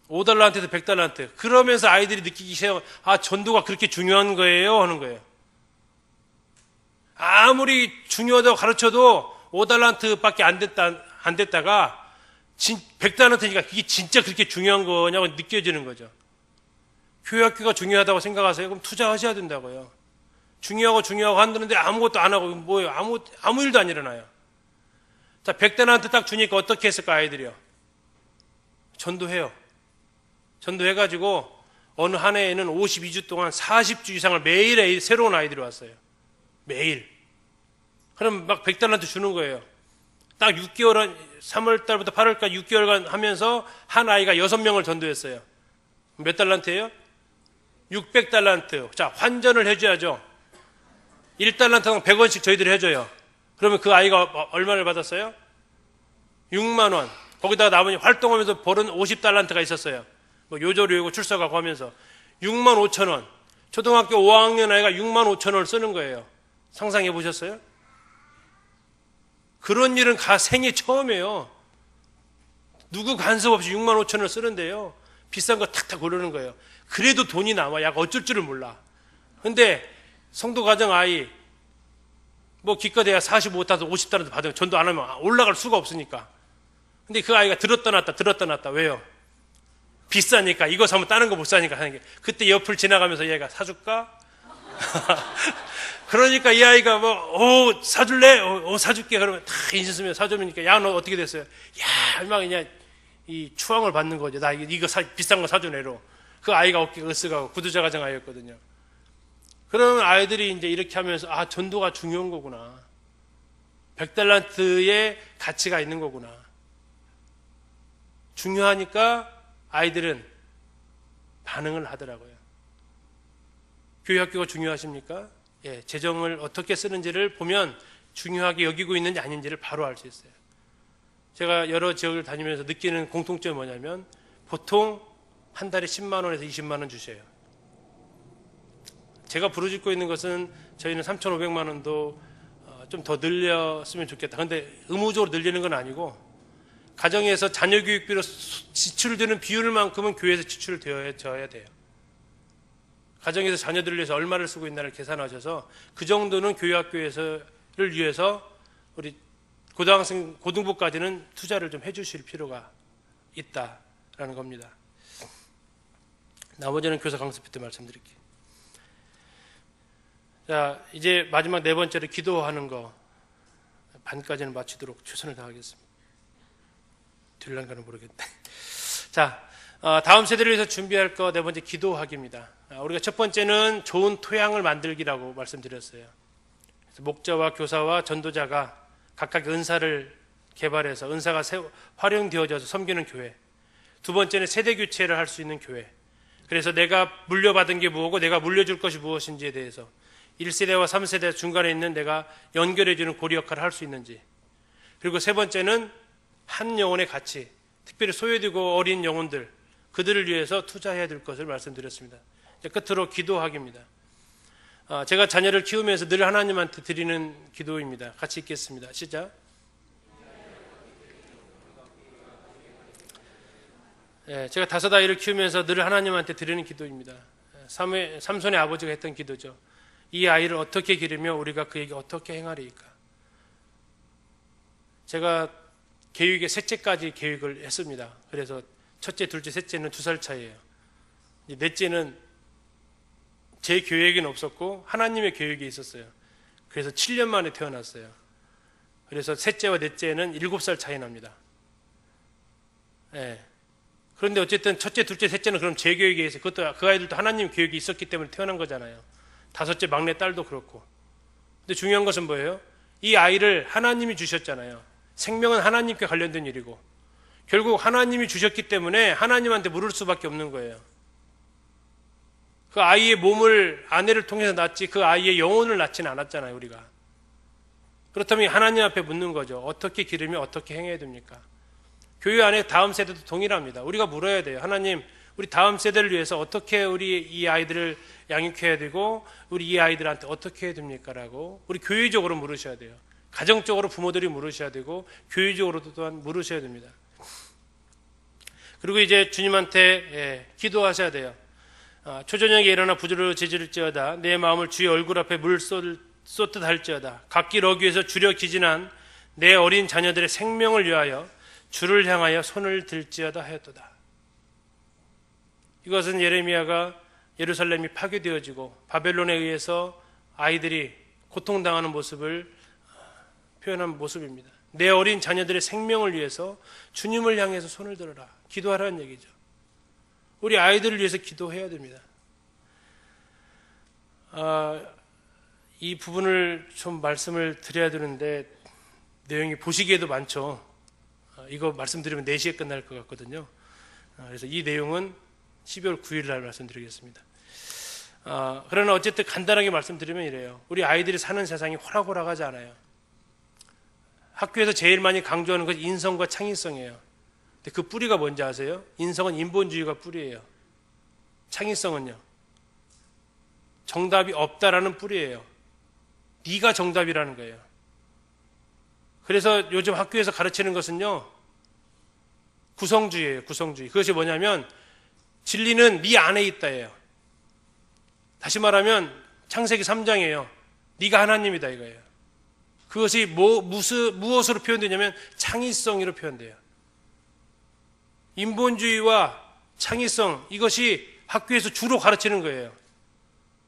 5달란트에서 100달란트. 그러면서 아이들이 느끼기 시작, 전도가 그렇게 중요한 거예요? 하는 거예요. 아무리 중요하다고 가르쳐도 5달란트밖에 안 됐다가 100달란트니까 그게 진짜 그렇게 중요한 거냐고 느껴지는 거죠. 교회학교가 중요하다고 생각하세요? 그럼 투자하셔야 된다고요. 중요하고 한다는데 아무것도 안 하고 뭐예요? 아무 일도 안 일어나요. 자, 100달란트 딱 주니까 어떻게 했을까 아이들이요? 전도해요. 전도해가지고 어느 한 해에는 52주 동안 40주 이상을 매일 새로운 아이들이 왔어요. 매일. 그럼 막 100달란트 주는 거예요. 딱 6개월, 3월달부터 8월까지 6개월간 하면서 한 아이가 6명을 전도했어요. 몇 달란트예요? 600달란트. 자, 환전을 해줘야죠. 1달란트당 100원씩 저희들이 해줘요. 그러면 그 아이가 얼마를 받았어요? 6만 원. 거기다가 나머지 활동하면서 벌은 50달란트가 있었어요. 뭐 요조료이고 출석하고 하면서 6만 5천 원. 초등학교 5학년 아이가 6만 5천 원을 쓰는 거예요. 상상해 보셨어요? 그런 일은 생애 처음이에요. 누구 간섭 없이 6만 5천 원을 쓰는데요. 비싼 거 탁탁 고르는 거예요. 그래도 돈이 남아. 약 어쩔 줄을 몰라. 근데 성도 가정 아이 뭐 기껏해야 45달러 50달러 받으면 전도 안 하면 올라갈 수가 없으니까. 근데 그 아이가 들었다 놨다. 왜요? 비싸니까. 이거 사면 다른 거 못 사니까 하는 게. 그때 옆을 지나가면서 얘가 사줄까? 그러니까 이 아이가 사줄래? 사줄게. 그러면 다 인신 쓰면 사주니까 야, 너 어떻게 됐어요? 야, 막 그냥 이 추앙을 받는 거죠. 나 이거 비싼 거 사주네로. 그 아이가 어깨가 으쓱하고 구두자 가정 아이였거든요. 그러면 아이들이 이제 이렇게 하면서 전도가 중요한 거구나. 100달란트의 가치가 있는 거구나. 중요하니까 아이들은 반응을 하더라고요. 교회학교가 중요하십니까? 예, 재정을 어떻게 쓰는지를 보면 중요하게 여기고 있는지 아닌지를 바로 알 수 있어요. 제가 여러 지역을 다니면서 느끼는 공통점이 뭐냐면 보통 한 달에 10만 원에서 20만 원 주셔요. 제가 부르짖고 있는 것은 저희는 3,500만 원도 좀 더 늘렸으면 좋겠다. 그런데 의무적으로 늘리는 건 아니고 가정에서 자녀 교육비로 지출되는 비율만큼은 교회에서 지출되어야 돼요. 가정에서 자녀들을 위해서 얼마를 쓰고 있나를 계산하셔서 그 정도는 교육학교를 위해서 우리 고등학생, 고등부까지는 투자를 좀 해주실 필요가 있다라는 겁니다. 나머지는 교사 강습회 때 말씀드릴게요. 자, 이제 마지막 네 번째로 기도하는 거 반까지는 마치도록 최선을 다하겠습니다. 될란가는 모르겠네. 자, 다음 세대를 위해서 준비할 거 네 번째 기도하기입니다. 우리가 첫 번째는 좋은 토양을 만들기라고 말씀드렸어요. 그래서 목자와 교사와 전도자가 각각 은사를 개발해서 은사가 활용되어져서 섬기는 교회. 두 번째는 세대 교체를 할 수 있는 교회. 그래서 내가 물려받은 게 무엇이고 내가 물려줄 것이 무엇인지에 대해서 1세대와 3세대 중간에 있는 내가 연결해주는 고리 역할을 할 수 있는지. 그리고 세 번째는 한 영혼의 가치, 특별히 소외되고 어린 영혼들, 그들을 위해서 투자해야 될 것을 말씀드렸습니다. 끝으로 기도하기입니다. 제가 자녀를 키우면서 늘 하나님한테 드리는 기도입니다. 같이 읽겠습니다. 시작. 제가 5 아이를 키우면서 늘 하나님한테 드리는 기도입니다. 삼손의 아버지가 했던 기도죠. 이 아이를 어떻게 기르며 우리가 그에게 어떻게 행하리이까. 제가 계획에 셋째까지 계획을 했습니다. 그래서 첫째, 둘째, 셋째는 2살 차이예요. 넷째는 제 계획에는 없었고 하나님의 계획이 있었어요. 그래서 7년 만에 태어났어요. 그래서 셋째와 넷째는 7살 차이 납니다. 네. 그런데 어쨌든 첫째, 둘째, 셋째는 그럼 제 계획에 의해서 그것도 그 아이들도 하나님 계획이 있었기 때문에 태어난 거잖아요. 5째 막내 딸도 그렇고. 근데 중요한 것은 뭐예요? 이 아이를 하나님이 주셨잖아요. 생명은 하나님께 관련된 일이고 결국 하나님이 주셨기 때문에 하나님한테 물을 수밖에 없는 거예요. 그 아이의 몸을 아내를 통해서 낳지 그 아이의 영혼을 낳지는 않았잖아요, 우리가. 그렇다면 하나님 앞에 묻는 거죠. 어떻게 기르며 어떻게 행해야 됩니까? 교회 안에 다음 세대도 동일합니다. 우리가 물어야 돼요. 하나님, 우리 다음 세대를 위해서 어떻게 우리 이 아이들을 양육해야 되고 우리 이 아이들한테 어떻게 해야 됩니까? 라고 우리 교회적으로 물으셔야 돼요. 가정적으로 부모들이 물으셔야 되고 교회적으로도 또한 물으셔야 됩니다. 그리고 이제 주님한테 기도하셔야 돼요. 초저녁에 일어나 부르짖을지어다 내 마음을 주의 얼굴 앞에 물 쏟듯 할지어다 각기 러기에서 주려 기진한 내 어린 자녀들의 생명을 위하여 주를 향하여 손을 들지어다 하였도다. 이것은 예레미야가 예루살렘이 파괴되어지고 바벨론에 의해서 아이들이 고통당하는 모습을 표현한 모습입니다. 내 어린 자녀들의 생명을 위해서 주님을 향해서 손을 들어라. 기도하라는 얘기죠. 우리 아이들을 위해서 기도해야 됩니다. 이 부분을 좀 말씀을 드려야 되는데 내용이 보시기에도 많죠. 이거 말씀드리면 4시에 끝날 것 같거든요. 그래서 이 내용은 12월 9일 날 말씀드리겠습니다. 그러나 어쨌든 간단하게 말씀드리면 이래요. 우리 아이들이 사는 세상이 호락호락하지 않아요. 학교에서 제일 많이 강조하는 것이 인성과 창의성이에요. 근데 그 뿌리가 뭔지 아세요? 인성은 인본주의가 뿌리예요. 창의성은요? 정답이 없다라는 뿌리예요. 네가 정답이라는 거예요. 그래서 요즘 학교에서 가르치는 것은요, 구성주의예요. 구성주의. 그것이 뭐냐면 진리는 네 안에 있다예요. 다시 말하면 창세기 3장이에요. 네가 하나님이다 이거예요. 그것이 무엇으로 표현되냐면 창의성으로 표현돼요. 인본주의와 창의성, 이것이 학교에서 주로 가르치는 거예요.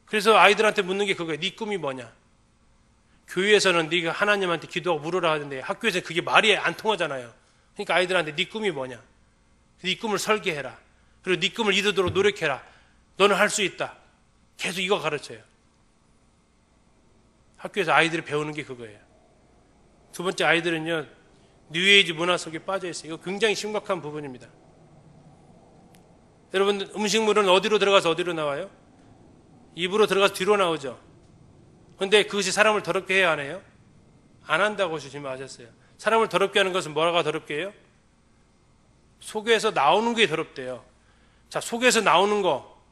그래서 아이들한테 묻는 게 그거예요. 네 꿈이 뭐냐? 교회에서는 네가 하나님한테 기도하고 물으라 하는데 학교에서는 그게 말이 안 통하잖아요. 그러니까 아이들한테 네 꿈이 뭐냐? 네 꿈을 설계해라. 그리고 네 꿈을 이루도록 노력해라. 너는 할 수 있다. 계속 이거 가르쳐요. 학교에서 아이들이 배우는 게 그거예요. 두 번째, 아이들은요, 뉴에이지 문화 속에 빠져 있어요. 이거 굉장히 심각한 부분입니다. 여러분, 음식물은 어디로 들어가서 어디로 나와요? 입으로 들어가서 뒤로 나오죠. 그런데 그것이 사람을 더럽게 해야 하나요? 안 한다고 주님 아셨어요. 사람을 더럽게 하는 것은 뭐가 더럽게 해요? 속에서 나오는 게 더럽대요. 자, 속에서 나오는 거,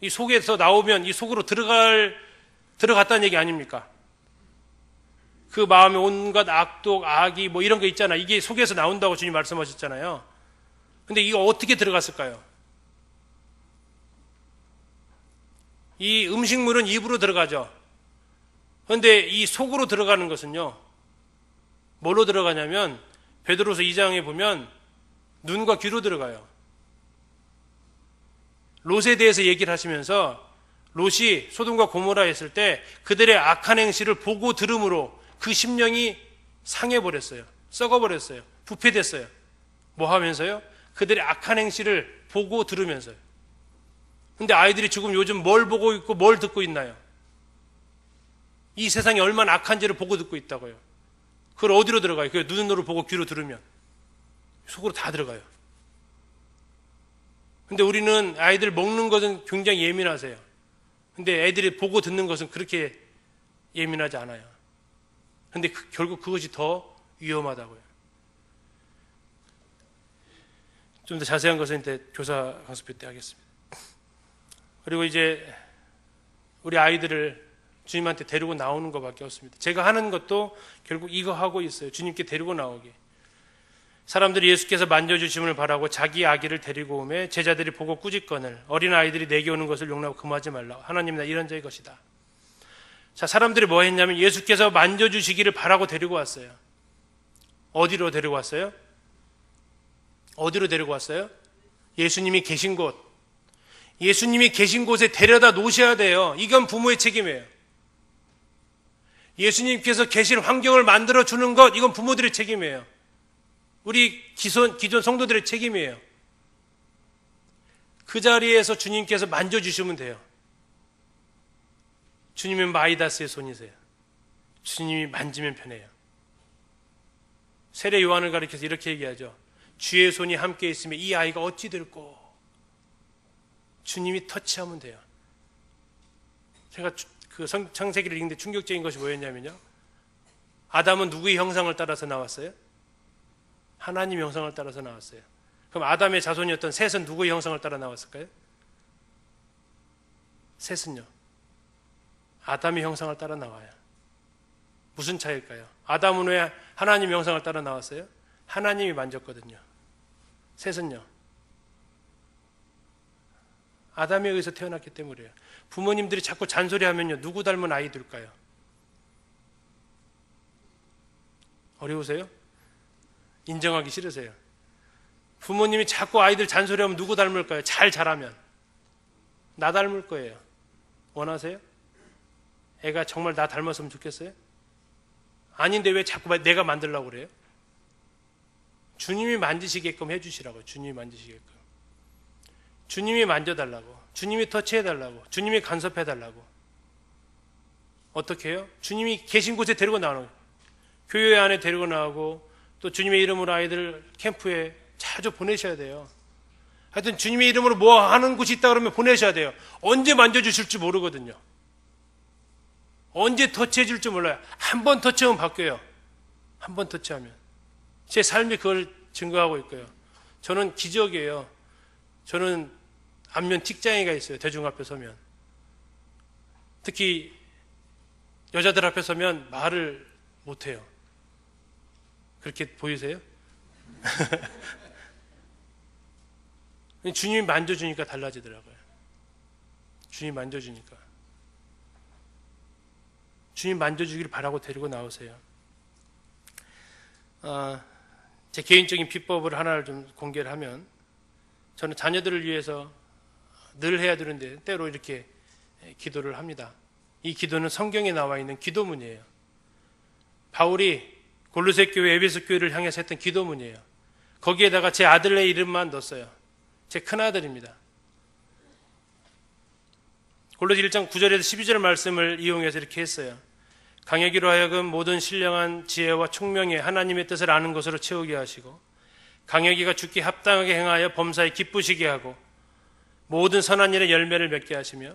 이 속에서 나오면 이 속으로 들어갔다는 얘기 아닙니까? 그 마음에 온갖 악독, 악이 뭐 이런 거 있잖아. 이게 속에서 나온다고 주님 말씀하셨잖아요. 근데 이거 어떻게 들어갔을까요? 이 음식물은 입으로 들어가죠. 그런데 이 속으로 들어가는 것은요, 뭘로 들어가냐면 베드로서 2장에 보면 눈과 귀로 들어가요. 롯에 대해서 얘기를 하시면서 롯이 소돔과 고모라에 있을 때 그들의 악한 행실을 보고 들음으로 그 심령이 상해버렸어요. 썩어버렸어요. 부패됐어요. 뭐 하면서요? 그들의 악한 행실을 보고 들으면서요. 근데 아이들이 지금 요즘 뭘 보고 있고 뭘 듣고 있나요? 이 세상이 얼마나 악한지를 보고 듣고 있다고요. 그걸 어디로 들어가요? 그 눈으로 보고 귀로 들으면 속으로 다 들어가요. 근데 우리는 아이들 먹는 것은 굉장히 예민하세요. 근데 애들이 보고 듣는 것은 그렇게 예민하지 않아요. 근데 결국 그것이 더 위험하다고요. 좀 더 자세한 것은 이제 교사 강습회 때 하겠습니다. 그리고 이제 우리 아이들을 주님한테 데리고 나오는 것밖에 없습니다. 제가 하는 것도 결국 이거 하고 있어요. 주님께 데리고 나오게. 사람들이 예수께서 만져주심을 바라고 자기 아기를 데리고 오매 제자들이 보고 꾸짖거늘 어린 아이들이 내게 오는 것을 용납하고 금하지 말라. 하나님 나 이런 자의 것이다. 자, 사람들이 뭐 했냐면 예수께서 만져주시기를 바라고 데리고 왔어요. 어디로 데리고 왔어요? 어디로 데리고 왔어요? 예수님이 계신 곳. 예수님이 계신 곳에 데려다 놓으셔야 돼요. 이건 부모의 책임이에요. 예수님께서 계신 환경을 만들어 주는 것, 이건 부모들의 책임이에요. 우리 기존 성도들의 책임이에요. 그 자리에서 주님께서 만져주시면 돼요. 주님은 마이다스의 손이세요. 주님이 만지면 편해요. 세례 요한을 가리켜서 이렇게 얘기하죠. 주의 손이 함께 있으면 이 아이가 어찌 될꼬. 주님이 터치하면 돼요. 제가 그 창세기를 읽는데 충격적인 것이 뭐였냐면요. 아담은 누구의 형상을 따라서 나왔어요? 하나님의 형상을 따라서 나왔어요. 그럼 아담의 자손이었던 셋은 누구의 형상을 따라 나왔을까요? 셋은요. 아담의 형상을 따라 나와요. 무슨 차이일까요? 아담은 왜 하나님의 형상을 따라 나왔어요? 하나님이 만졌거든요. 셋은요. 아담에 의해서 태어났기 때문이에요. 부모님들이 자꾸 잔소리하면요. 누구 닮은 아이 될까요? 어려우세요? 인정하기 싫으세요? 부모님이 자꾸 아이들 잔소리하면 누구 닮을까요? 잘 자라면 나 닮을 거예요. 원하세요? 애가 정말 나 닮았으면 좋겠어요? 아닌데 왜 자꾸 내가 만들려고 그래요? 주님이 만지시게끔 해주시라고요. 주님이 만지시게끔. 주님이 만져달라고. 주님이 터치해달라고. 주님이 간섭해달라고. 어떻게 해요? 주님이 계신 곳에 데리고 나오는 거예요. 교회 안에 데리고 나오고 또 주님의 이름으로 아이들 캠프에 자주 보내셔야 돼요. 하여튼 주님의 이름으로 뭐 하는 곳이 있다 그러면 보내셔야 돼요. 언제 만져주실지 모르거든요. 언제 터치해 줄지 몰라요. 한 번 터치하면 바뀌어요. 한 번 터치하면. 제 삶이 그걸 증거하고 있고요. 저는 기적이에요. 저는 안면 틱장애가 있어요. 대중 앞에 서면. 특히 여자들 앞에 서면 말을 못해요. 그렇게 보이세요? 주님이 만져주니까 달라지더라고요. 주님이 만져주니까. 주님 만져주기를 바라고 데리고 나오세요. 제 개인적인 비법을 하나를 좀 공개를 하면 저는 자녀들을 위해서 늘 해야 되는데 때로 이렇게 기도를 합니다. 이 기도는 성경에 나와 있는 기도문이에요. 바울이 골로새 교회, 에베소 교회를 향해서 했던 기도문이에요. 거기에다가 제 아들의 이름만 넣었어요. 제 큰아들입니다. 골로새 1장 9절에서 12절 말씀을 이용해서 이렇게 했어요. 강혁이로 하여금 모든 신령한 지혜와 총명에 하나님의 뜻을 아는 것으로 채우게 하시고 강혁이가 죽기 합당하게 행하여 범사에 기쁘시게 하고 모든 선한 일의 열매를 맺게 하시며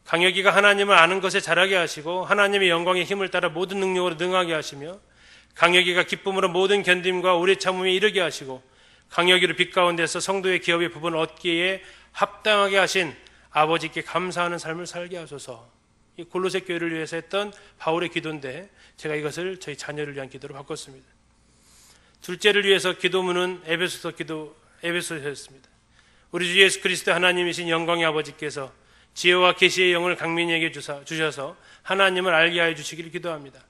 강혁이가 하나님을 아는 것에 자라게 하시고 하나님의 영광의 힘을 따라 모든 능력으로 능하게 하시며 강혁이가 기쁨으로 모든 견딤과 오래 참음에 이르게 하시고 강혁이를 빛 가운데서 성도의 기업의 부분을 얻기에 합당하게 하신 아버지께 감사하는 삶을 살게 하소서. 이 골로새 교회를 위해서 했던 바울의 기도인데 제가 이것을 저희 자녀를 위한 기도로 바꿨습니다. 둘째를 위해서 기도문은 에베소서였습니다. 우리 주 예수 그리스도 하나님이신 영광의 아버지께서 지혜와 계시의 영을 강민이에게 주셔서 하나님을 알게 하여 주시기를 기도합니다.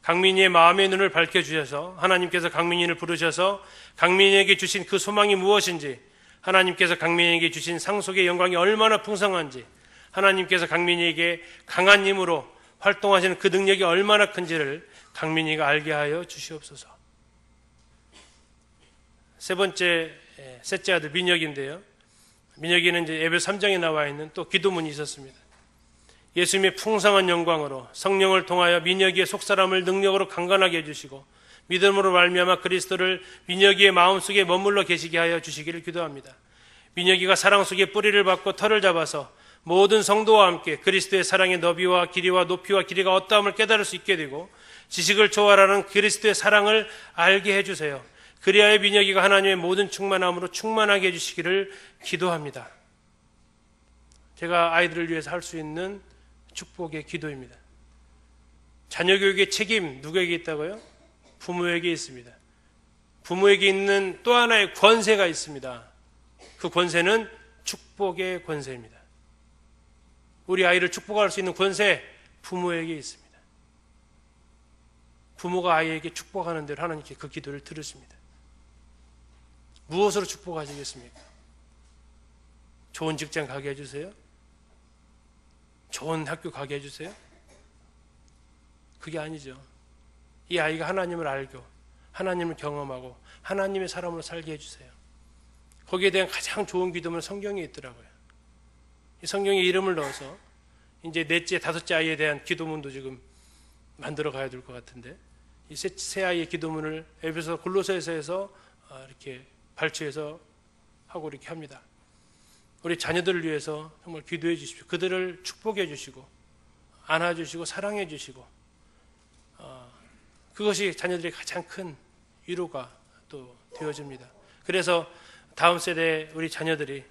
강민이의 마음의 눈을 밝혀주셔서 하나님께서 강민이를 부르셔서 강민이에게 주신 그 소망이 무엇인지, 하나님께서 강민이에게 주신 상속의 영광이 얼마나 풍성한지, 하나님께서 강민이에게 강한 힘으로 활동하시는 그 능력이 얼마나 큰지를 강민이가 알게 하여 주시옵소서. 셋째 아들 민혁인데요. 민혁이는 이제 에베소 3장에 나와 있는 또 기도문이 있었습니다. 예수님의 풍성한 영광으로 성령을 통하여 민혁이의 속사람을 능력으로 강건하게 해주시고 믿음으로 말미암아 그리스도를 민혁이의 마음속에 머물러 계시게 하여 주시기를 기도합니다. 민혁이가 사랑 속에 뿌리를 받고 털을 잡아서 모든 성도와 함께 그리스도의 사랑의 너비와 길이와 높이와 길이가 어떠함을 깨달을 수 있게 되고 지식을 초월하는 그리스도의 사랑을 알게 해주세요. 그리하여 민혁이가 하나님의 모든 충만함으로 충만하게 해주시기를 기도합니다. 제가 아이들을 위해서 할 수 있는 축복의 기도입니다. 자녀 교육의 책임 누구에게 있다고요? 부모에게 있습니다. 부모에게 있는 또 하나의 권세가 있습니다. 그 권세는 축복의 권세입니다. 우리 아이를 축복할 수 있는 권세, 부모에게 있습니다. 부모가 아이에게 축복하는 대로 하나님께 그 기도를 들으십니다. 무엇으로 축복하시겠습니까? 좋은 직장 가게 해주세요? 좋은 학교 가게 해주세요? 그게 아니죠. 이 아이가 하나님을 알고 하나님을 경험하고 하나님의 사람으로 살게 해주세요. 거기에 대한 가장 좋은 기도는 성경에 있더라고요. 이 성경에 이름을 넣어서 이제 넷째, 다섯째 아이에 대한 기도문도 지금 만들어 가야 될 것 같은데, 이 세 아이의 기도문을 에베소 골로새서 해서 이렇게 발췌해서 하고 이렇게 합니다. 우리 자녀들을 위해서 정말 기도해 주십시오. 그들을 축복해 주시고 안아주시고 사랑해 주시고, 그것이 자녀들의 가장 큰 위로가 또 되어집니다. 그래서 다음 세대 우리 자녀들이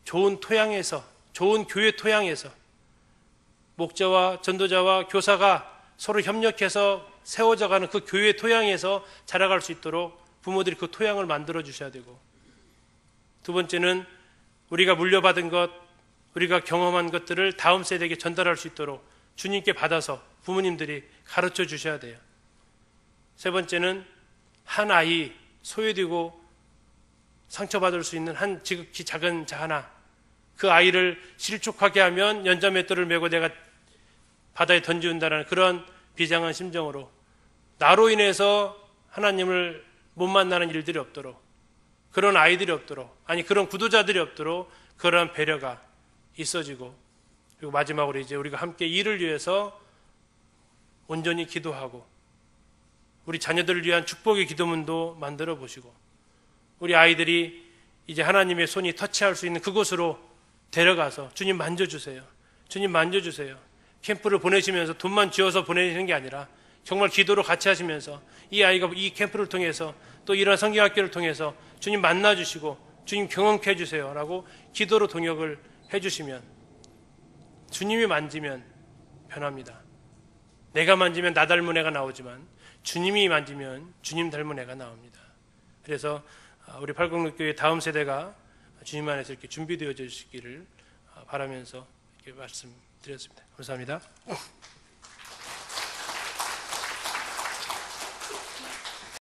좋은 토양에서, 좋은 교회 토양에서 목자와 전도자와 교사가 서로 협력해서 세워져가는 그 교회 토양에서 자라갈 수 있도록 부모들이 그 토양을 만들어 주셔야 되고, 두 번째는 우리가 물려받은 것, 우리가 경험한 것들을 다음 세대에게 전달할 수 있도록 주님께 받아서 부모님들이 가르쳐 주셔야 돼요. 세 번째는 한 아이, 소외되고 상처받을 수 있는 한 지극히 작은 자 하나, 그 아이를 실족하게 하면 연자맷돌을 메고 내가 바다에 던지운다는 그런 비장한 심정으로 나로 인해서 하나님을 못 만나는 일들이 없도록, 그런 아이들이 없도록, 아니 그런 구도자들이 없도록 그러한 배려가 있어지고, 그리고 마지막으로 이제 우리가 함께 이를 위해서 온전히 기도하고 우리 자녀들을 위한 축복의 기도문도 만들어 보시고, 우리 아이들이 이제 하나님의 손이 터치할 수 있는 그곳으로 데려가서 주님 만져주세요. 주님 만져주세요. 캠프를 보내시면서 돈만 쥐어서 보내시는 게 아니라 정말 기도로 같이 하시면서 이 아이가 이 캠프를 통해서 또 이런 성경학교를 통해서 주님 만나주시고 주님 경험케 해주세요 라고 기도로 동역을 해주시면, 주님이 만지면 변합니다. 내가 만지면 나 닮은 애가 나오지만 주님이 만지면 주님 닮은 애가 나옵니다. 그래서 우리 팔공육교회 다음 세대가 주님 안에서 이렇게 준비되어져 주시기를 바라면서 이렇게 말씀드렸습니다. 감사합니다.